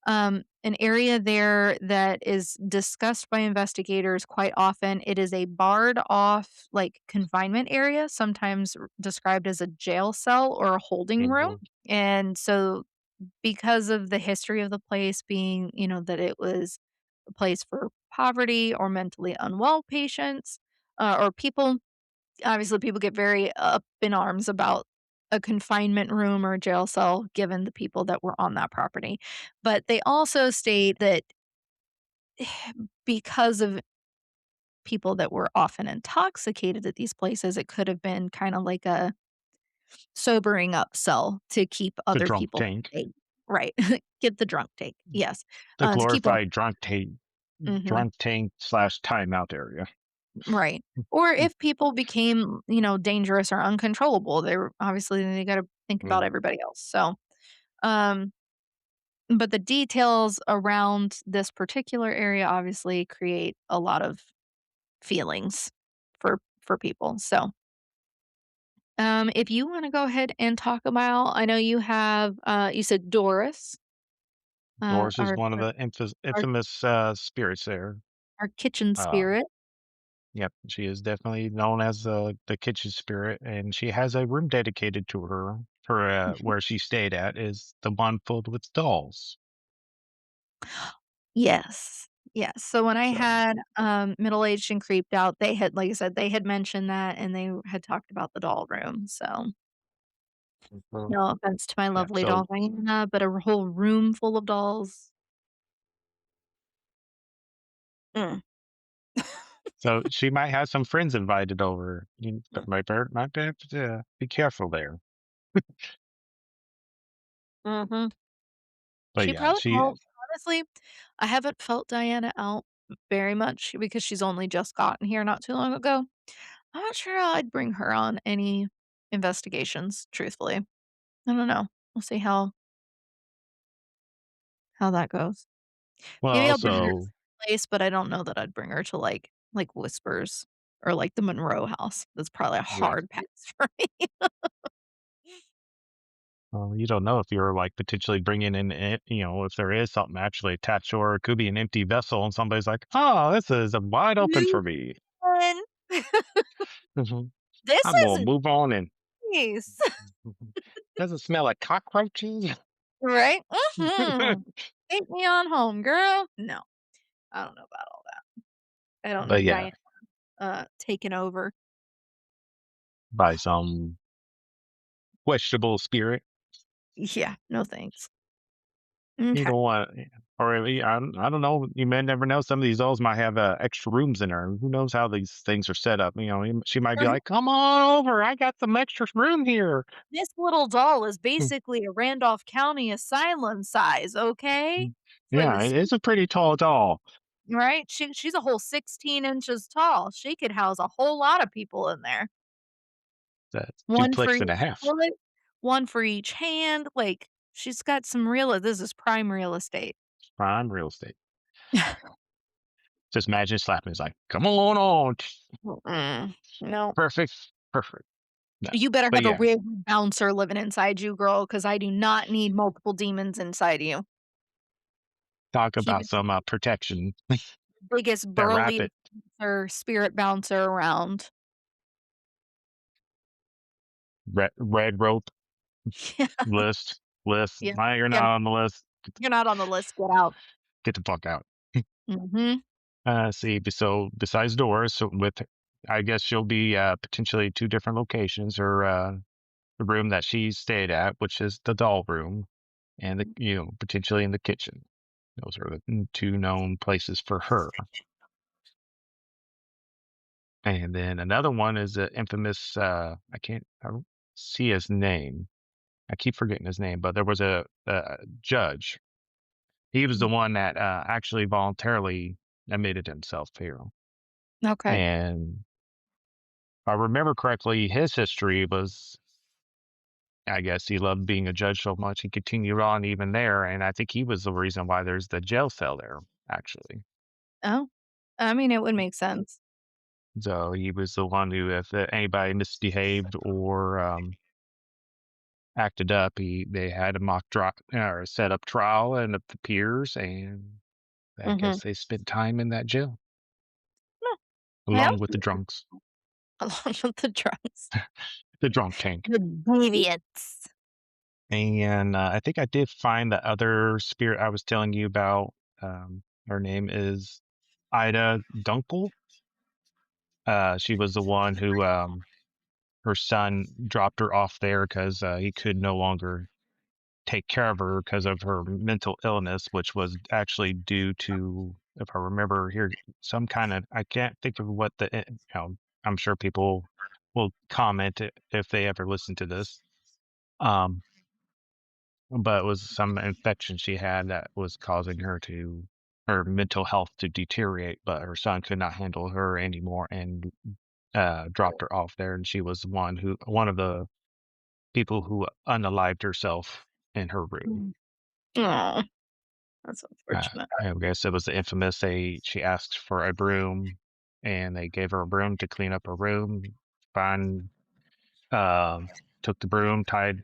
an area there that is discussed by investigators quite often. It is a barred off, like confinement area, sometimes described as a jail cell or a holding room. Mhm. And so, because of the history of the place being, that it was a place for poverty or mentally unwell patients or people. Obviously, people get very up in arms about a confinement room or a jail cell given the people that were on that property. But they also state that because of people that were often intoxicated at these places, it could have been kind of like a sobering up cell to keep The other drunk people tank. safe. Right. Get the drunk take. Yes. The To keep them. glorified drunk tank slash timeout area. Right. Or if people became, dangerous or uncontrollable, they're obviously they gotta think about Mm. everybody else. So, um, but the details around this particular area obviously create a lot of feelings for people. So, if you wanna go ahead and talk about I know you have, you said Doris, Doris is our one of our the our infamous spirits there. our kitchen Uh, spirit. yep, she is definitely known as the kitchen spirit, and she has a room dedicated to her. Her where she stayed at is the one filled with dolls. Yes. Yes. So when I So, had, Middle-Aged and Creeped Out, they had like I said, they had mentioned that and they had talked about the doll room, so mhm. no offense to my Yeah. lovely So doll Diana, but a whole room full of dolls. Mm. she might have some friends invited over. You might have to be careful there. Mhm. But She yeah, probably she won't. Honestly, I haven't felt Diana out very much because she's only just gotten here not too long ago. I'm not sure I'd bring her on any investigations, truthfully. I don't know. We'll see how that goes. well Maybe I'll bring her to also some place, but I don't know that I'd bring her to, like, Whispers or, like, the Monroe house. That's probably a yeah. hard pass for me. Well, you don't know if you're like potentially bringing in, if there is something actually attached, or it could be an empty vessel, and somebody's like, "Oh, this is wide open New for me." one. Mhm. This I'm gonna is move on and nice. does it smell like cockroaches? Right? Mhm. Take me on home, girl. No, I don't know about all that. I don't But need yeah, Diana, taking over. by some questionable spirit. Yeah, no thanks. You Okay. don't want, or I don't know. You may never know. Some of these dolls might have extra rooms in her. Who knows how these things are set up? She might be Mhm. like, "Come on over. I got some extra room here." This little doll is Mm, basically a Randolph County Asylum size, okay? mm. It's like Yeah, it this, is a pretty tall doll. right? She's a whole 16 inches tall. She could house a whole lot of people in there. That's One for duplex and a each half. foot, one for each hand, like, she's got some real this is prime real estate. Prime real estate. Just imagine slapping. It's like, "Come on. No. Perfect, perfect." No, You better but have a yeah, real bouncer living inside you, girl, because I do not need multiple demons inside you. talk Keep about it some protection. biggest, That burliest rabbit, bouncer, spirit bouncer around. red rope Yeah, list. yeah, No, you're yeah. not on the list. You're not on the list, get out. Get the fuck out. Mhm. See, so besides doors, so with, I guess she'll be potentially two different locations, or the room that she stayed at, which is the doll room, and potentially in the kitchen. Those are the two known places for her. And then another one is the infamous. I don't see his name. I keep forgetting his name, but there was a judge. He was the Mm, one that actually voluntarily admitted himself here. okay. And if I remember correctly, his history was, I guess he loved being a judge so much he continued on even there. And I think he was the reason why there's the jail cell there, actually. Oh, I mean, it would make sense. So he was the one who, if anybody misbehaved or acted up, they had a mock trial or a set up trial and the peers, and I Mhm. guess they spent time in that jail No, well, along with the drunks, along with the drugs. the drunk tank. The deviants. And I think I did find the other spirit I was telling you about. Her name is Ida Dunkel. She was the one who her son dropped her off there because he could no longer take care of her because of her mental illness, which was actually due to, if I remember here, some kind of, I can't think of what I'm sure people will comment if they ever listen to this. Um, but it was some infection she had that was causing her mental health to deteriorate, but her son could not handle her anymore and dropped her off there. And she was one of the people who unalived herself in her room. Mm. Aw, that's unfortunate. I guess it was the infamous, she asked for a broom, and they gave her a broom to clean up her room. Fine, took the broom, tied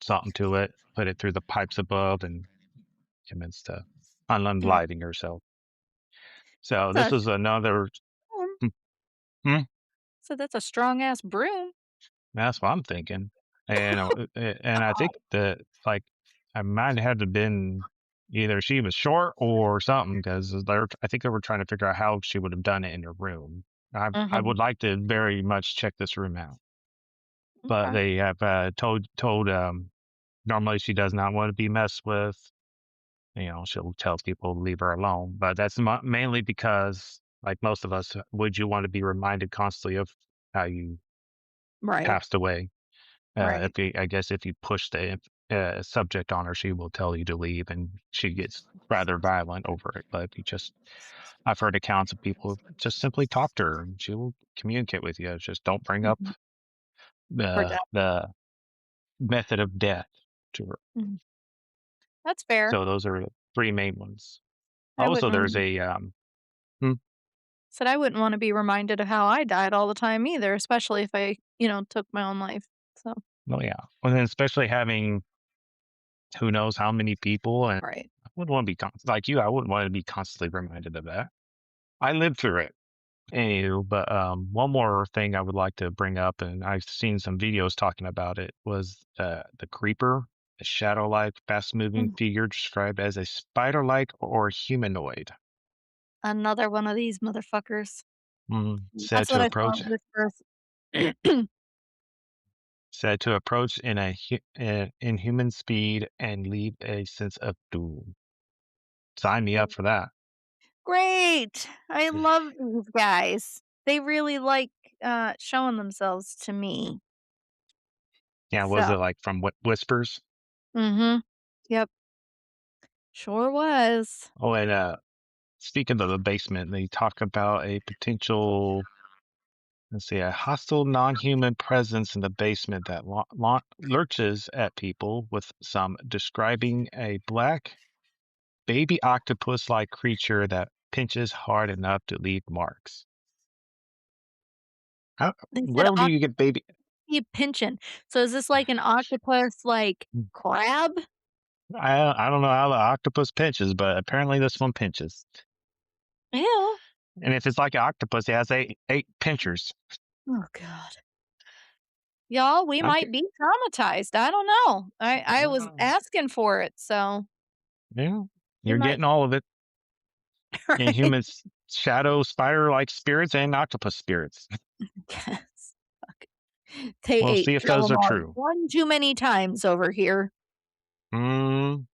something to it, put it through the pipes above, and commenced Mm. unaliving herself. So this That's was another. a Hmm, hmm, so that's a strong ass broom. that's what I'm thinking, and I think that, like, I might have to been either she was short or something, because I think they were trying to figure out how she would have done it in her room. I Mhm. would like to very much check this room out, but Okay. they have told normally she does not want to be messed with. She'll tell people to leave her alone, but that's mainly because, like most of us, would you want to be reminded constantly of how you Right, passed away? right. I guess if you push the subject on her, she will tell you to leave, and she gets rather violent over it. But I've heard accounts of people who just simply talk to her, and she will communicate with you. It's just don't bring up Mhm. For death. the method of death to her. Mhm. That's fair. So those are the three main ones. I Also, there's wouldn't a hmm, said I wouldn't wanna be reminded of how I died all the time either, especially if I, took my own life. So oh yeah, and then especially having who knows how many people, and right. I wouldn't want to be like you. I wouldn't want to be constantly reminded of that. I lived through it. Anywho, but one more thing I would like to bring up, and I've seen some videos talking about it, was the creeper, a shadow-like, fast-moving Mm. figure described as a spider-like or humanoid, Another one of these motherfuckers. said That's what to I saw approach in this first said to approach in inhuman speed and leave a sense of doom. Sign me up for that. Great. I love these guys. They really like, showing themselves to me. Yeah, was So it like from Whispers? mhm. Yep, sure was. Oh, and speaking of the basement, they talk about a potential, let's see, a hostile non-human presence in the basement that lurches at people, with some describing a black baby octopus-like creature that pinches hard enough to leave marks. How, They said where do you get baby? pinchin'. So is this like an octopus, like, crab? I don't know how the octopus pinches, but apparently this one pinches. Ew. And if it's like an octopus, it has eight pinchers. Oh god. Y'all, we Okay. might be traumatized, I don't know. I was Uh, asking for it, so yeah, we you're might getting all of it. right? Inhuman shadow spider-like spirits and octopus spirits. Guess. Fuck. They We'll ate see if those are calamari true. one too many times over here. Mm,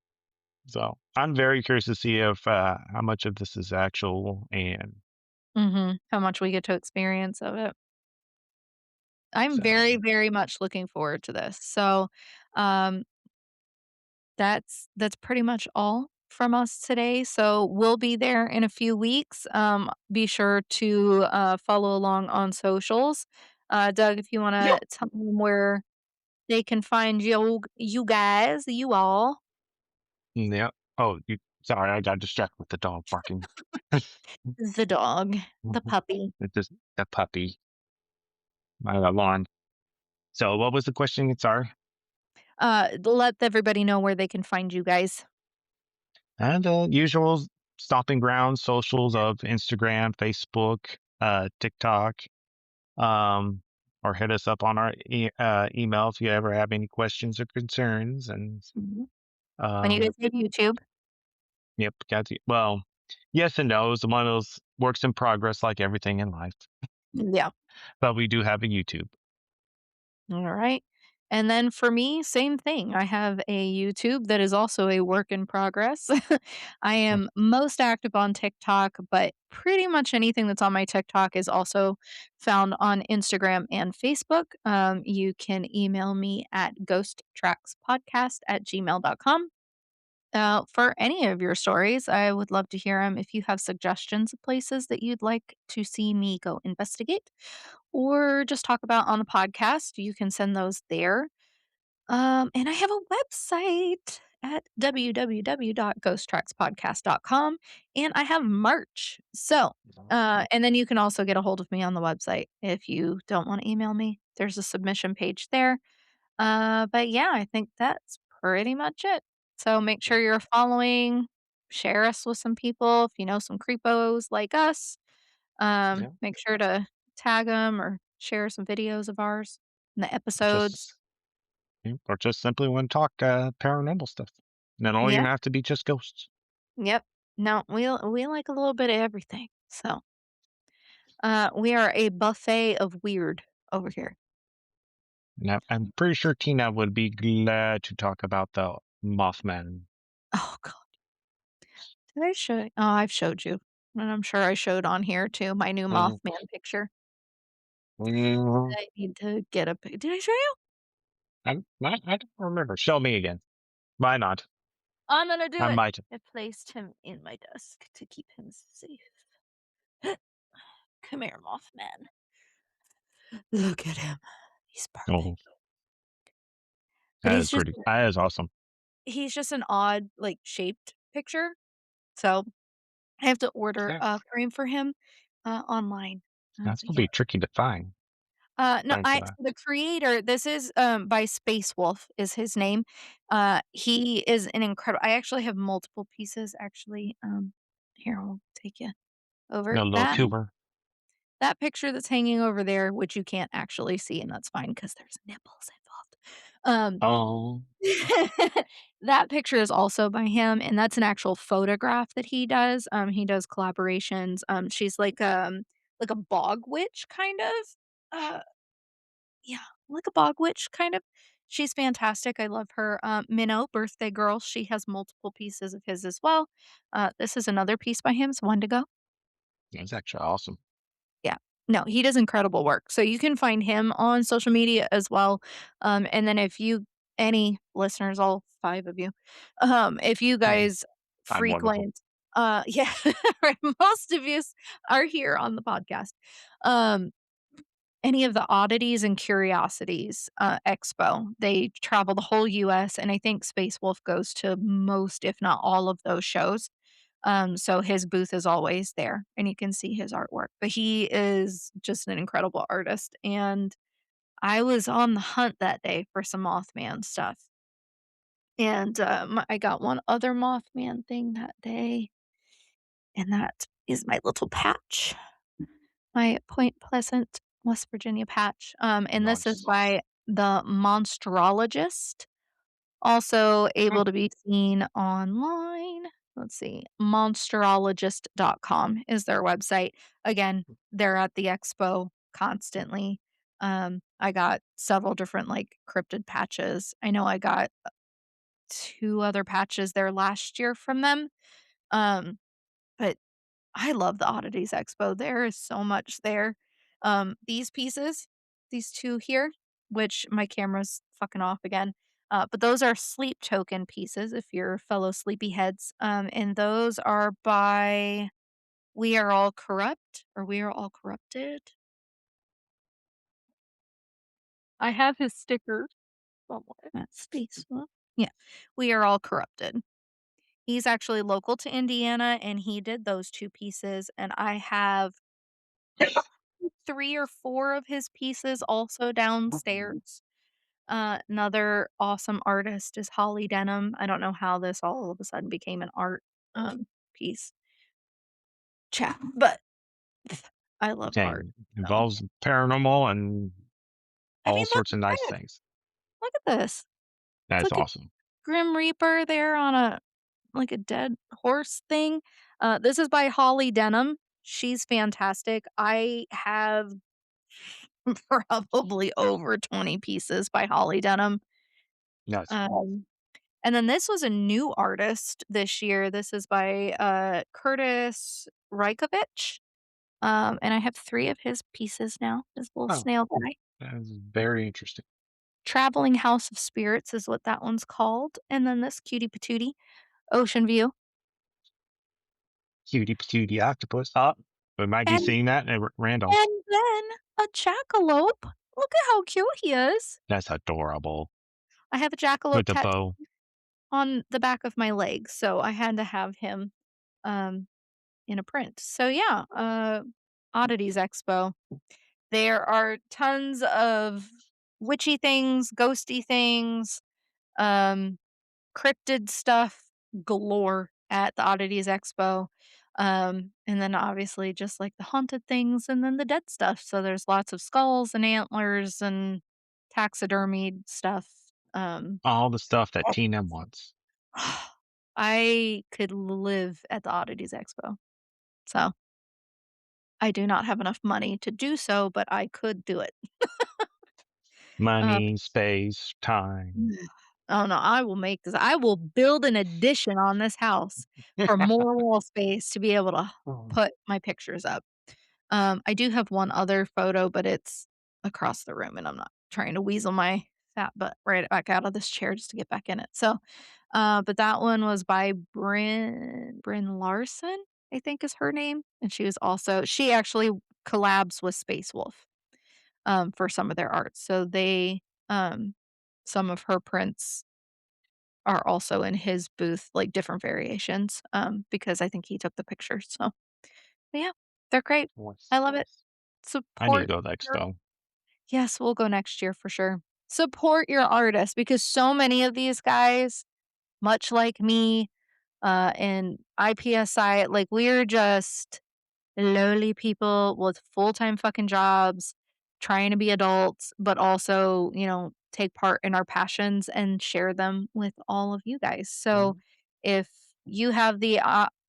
so I'm very curious to see if how much of this is actual, and Mhm. How much we get to experience of it. I'm so very, very much looking forward to this. So, um, that's pretty much all from us today. So we'll be there in a few weeks. Be sure to follow along on socials. Doug, if you want to tell them where they can find you guys, you all, yeah. Oh, sorry, I got distracted with the dog barking. the dog, the puppy. It's just the puppy, my alarm. So what was the question? Sorry. Let everybody know where they can find you guys. And usual stomping grounds, socials of Instagram, Facebook, TikTok, um, or hit us up on our email if you ever have any questions or concerns. And Mhm. And you guys um, have YouTube. yep, well, yes and no. It's one of those works in progress, like everything in life. Yeah. But we do have a YouTube. All right. And then for me, same thing. I have a YouTube that is also a work in progress. I Mm, am most active on TikTok, but pretty much anything that's on my TikTok is also found on Instagram and Facebook. You can email me at ghosttrackspodcast@gmail.com. For any of your stories, I would love to hear them. If you have suggestions of places that you'd like to see me go investigate or just talk about on the podcast, you can send those there. And I have a website at www.ghosttrackspodcast.com, and I have merch. So, and then you can also get a hold of me on the website if you don't want to email me. There's a submission page there. But yeah, I think that's pretty much it. So make sure you're following, share us with some people if you know some creepos like us. yeah, Make sure to tag them or share some videos of ours and the just episodes. yeah, or just simply want to talk paranormal stuff. And it don't Yeah. even have to be just ghosts. Yep. No, we like a little bit of everything. So, we are a buffet of weird over here. Now, I'm pretty sure Tina would be glad to talk about the Mothman. Oh god. Did I show Oh, I've showed you. And I'm sure I showed on here too, my new Mm, Mothman picture. mm, I need to get a pic did I show you? I don't remember. Show me again. Why not? I'm gonna do I it. might. I placed him in my desk to keep him safe. Come here, Mothman. Look at him. He's Oh, perfect. But that is pretty. That is awesome. he's just an odd, like, shaped picture, so I have to order Yeah, a frame for him, online. that's gonna Yeah. be tricky to find. No, Time for I that. the creator this is, by Space Wolf is his name. He is an incredible I actually have multiple pieces, actually, here, I'll take you over. A little tumor. That picture that's hanging over there, which you can't actually see, and that's fine because there's nipples involved. Oh, That picture is also by him, and that's an actual photograph that he does. He does collaborations. She's like a bog witch kind of. Uh, yeah. like a bog witch kind of. She's fantastic. I love her. Minnow, birthday girl. She has multiple pieces of his as well. This is another piece by him. It's Wendigo. That's actually awesome. Yeah. No, he does incredible work. So you can find him on social media as well. And then if you any listeners, all 5 of you, if you Hey, guys I'm one of them. frequent yeah, right, most of yous are here on the podcast. Um, any of the oddities and curiosities, expo, they travel the whole US, and I think Space Wolf goes to most, if not all of those shows. So his booth is always there and you can see his artwork. But he is just an incredible artist. And I was on the hunt that day for some Mothman stuff. And I got one other Mothman thing that day. And that is my little patch, my Point Pleasant, West Virginia patch. And this is Nice. by the Monstrologist. Also able to be seen online. Let's see, monsterologist.com is their website. Again, they're at the expo constantly. I got several different, like, cryptid patches. I know I got 2 other patches there last year from them. But I love the Oddities Expo. There is so much there. These pieces, these 2 here, which my camera's fucking off again, but those are sleep token pieces if you're fellow sleepyheads, and those are by We Are All Corrupt or We Are All Corrupted. I have his sticker somewhere. That's Space Wolf. Yeah, We Are All Corrupted. He's actually local to Indiana, and he did those 2 pieces, and I have 3 or 4 of his pieces also downstairs. Another awesome artist is Holly Denham. I don't know how this all of a sudden became an art, piece chat, but I love art, Dang, so involves paranormal and I all mean, look sorts of at nice this. things. Look at this. It's That's like a awesome. Grim Reaper there on a like a dead horse thing. This is by Holly Denham. She's fantastic. I have probably over 20 pieces by Holly Denham. Nice. Um, and then this was a new artist this year. This is by, Curtis Rajkovic, and I have 3 of his pieces now, his little Oh, snail guy. that is very interesting. Traveling House of Spirits is what that one's called, and then this cutie patootie, Ocean View. Cutie patootie octopus. Ah, we might be And seeing that at Randolph. and then a jackalope. Look at how cute he is. That's adorable. I have a jackalope With the tattoo bow. on the back of my leg, so I had to have him, um, in a print. So yeah, Oddities Expo. There are tons of witchy things, ghosty things, um, cryptid stuff galore at the Oddities Expo. And then obviously just like the haunted things and then the dead stuff. So there's lots of skulls and antlers and taxidermied stuff. Um, All the stuff that Tina wants. I could live at the Oddities Expo. So I do not have enough money to do so, but I could do it. Uh, Money, space, time. oh no, I will make this. I will build an addition on this house for more wall space to be able to Oh. put my pictures up. I do have one other photo, but it's across the room, and I'm not trying to weasel my fat butt right back out of this chair just to get back in it. So, but that one was by Bryn Larson, I think is her name, and she actually collabs with Space Wolf, for some of their art. So um some of her prints are also in his booth, like different variations, because I think he took the pictures. So, but yeah, they're great. Nice, I love it. nice. I need to Support go to the your expo. Yes, we'll go next year for sure. Support your artists because so many of these guys, much like me, and I-PSI, like, we're just lowly people with full-time fucking jobs, trying to be adults, but also, take part in our passions and share them with all of you guys. So, Mhm. if you have the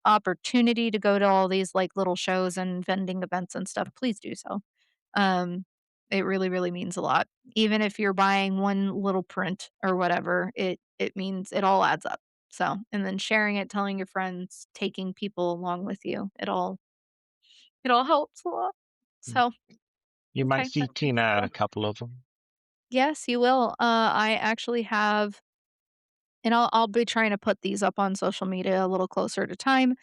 opportunity to go to all these, like, little shows and vending events and stuff, please do so. Um It really, really means a lot. Even if you're buying one little print or whatever, it means it all adds up. So, and then sharing it, telling your friends, taking people along with you, it all helps a lot. Mm. So, You might okay, see that's good Tina to at know. a couple of them. Yes, you will. I actually have and I'll be trying to put these up on social media a little closer to time.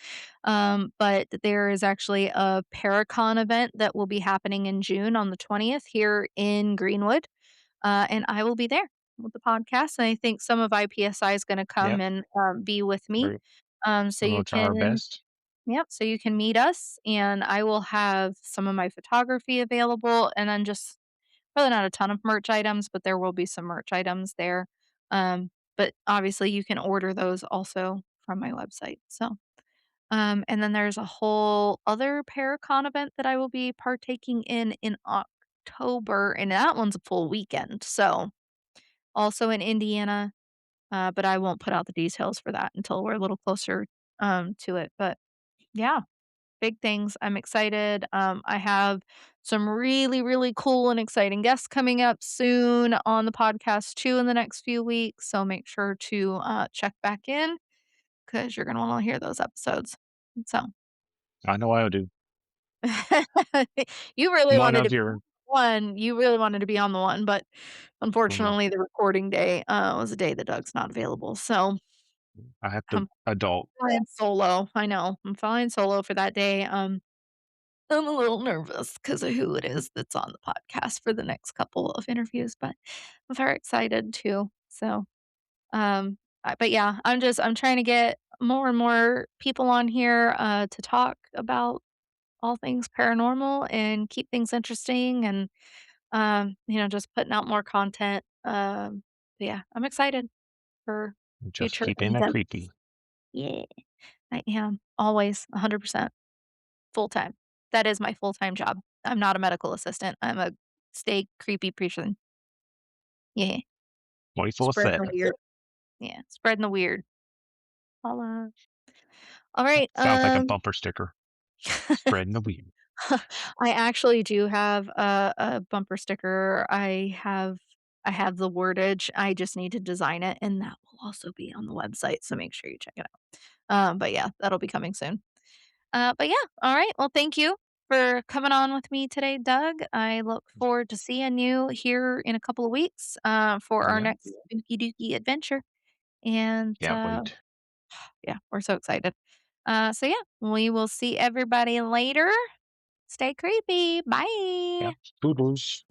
But there is actually a Paracon event that will be happening in June on the 20th here in Greenwood. And I will be there with the podcast. And I think some of I-PSI is going to come Yep. and be with me. We're, So we'll you try our can, best. yep, so you can meet us and I will have some of my photography available and then just probably not a ton of merch items, but there will be some merch items there. But obviously you can order those also from my website. So, and then there's a whole other Paracon event that I will be partaking in October, and that one's a full weekend. So, also in Indiana, but I won't put out the details for that until we're a little closer to it. But yeah, big things. I'm excited. I have some really, really cool and exciting guests coming up soon on the podcast too in the next few weeks. So make sure to check back in because you're going to want to hear those episodes. So I know I'll do. you really One wanted to of be your, one. You really wanted to be on the one, but mhm, unfortunately, the recording day was a day that Doug's not available. So I have to I'm adult. flying solo. I know I'm flying solo for that day. I'm a little nervous because of who it is that's on the podcast for the next couple of interviews, but I'm very excited too. So, but yeah, I'm trying to get more and more people on here to talk about all things paranormal and keep things interesting and just putting out more content. Yeah, I'm excited for Just future keeping it endeavors. creepy. Yeah, I am always 100%. Full time. That is my full-time job. I'm not a medical assistant. I'm a stay creepy person. Yeah. Spreading the 24/7. weird. Yeah, spreading the weird. Holla. All right, Sounds like a bumper sticker. Spreading the weed. I actually do have a bumper sticker. I have the wordage. I just need to design it, and that will also be on the website, so make sure you check it out. But yeah, that'll be coming soon. But yeah, all right. Well, thank you for coming on with me today, Doug. I look forward to seeing you here in a couple of weeks for our Yeah. next spooky dooky adventure. And Can't wait. yeah, we're so excited. So yeah, we will see everybody later. Stay creepy. Yeah. Bye. Doodles.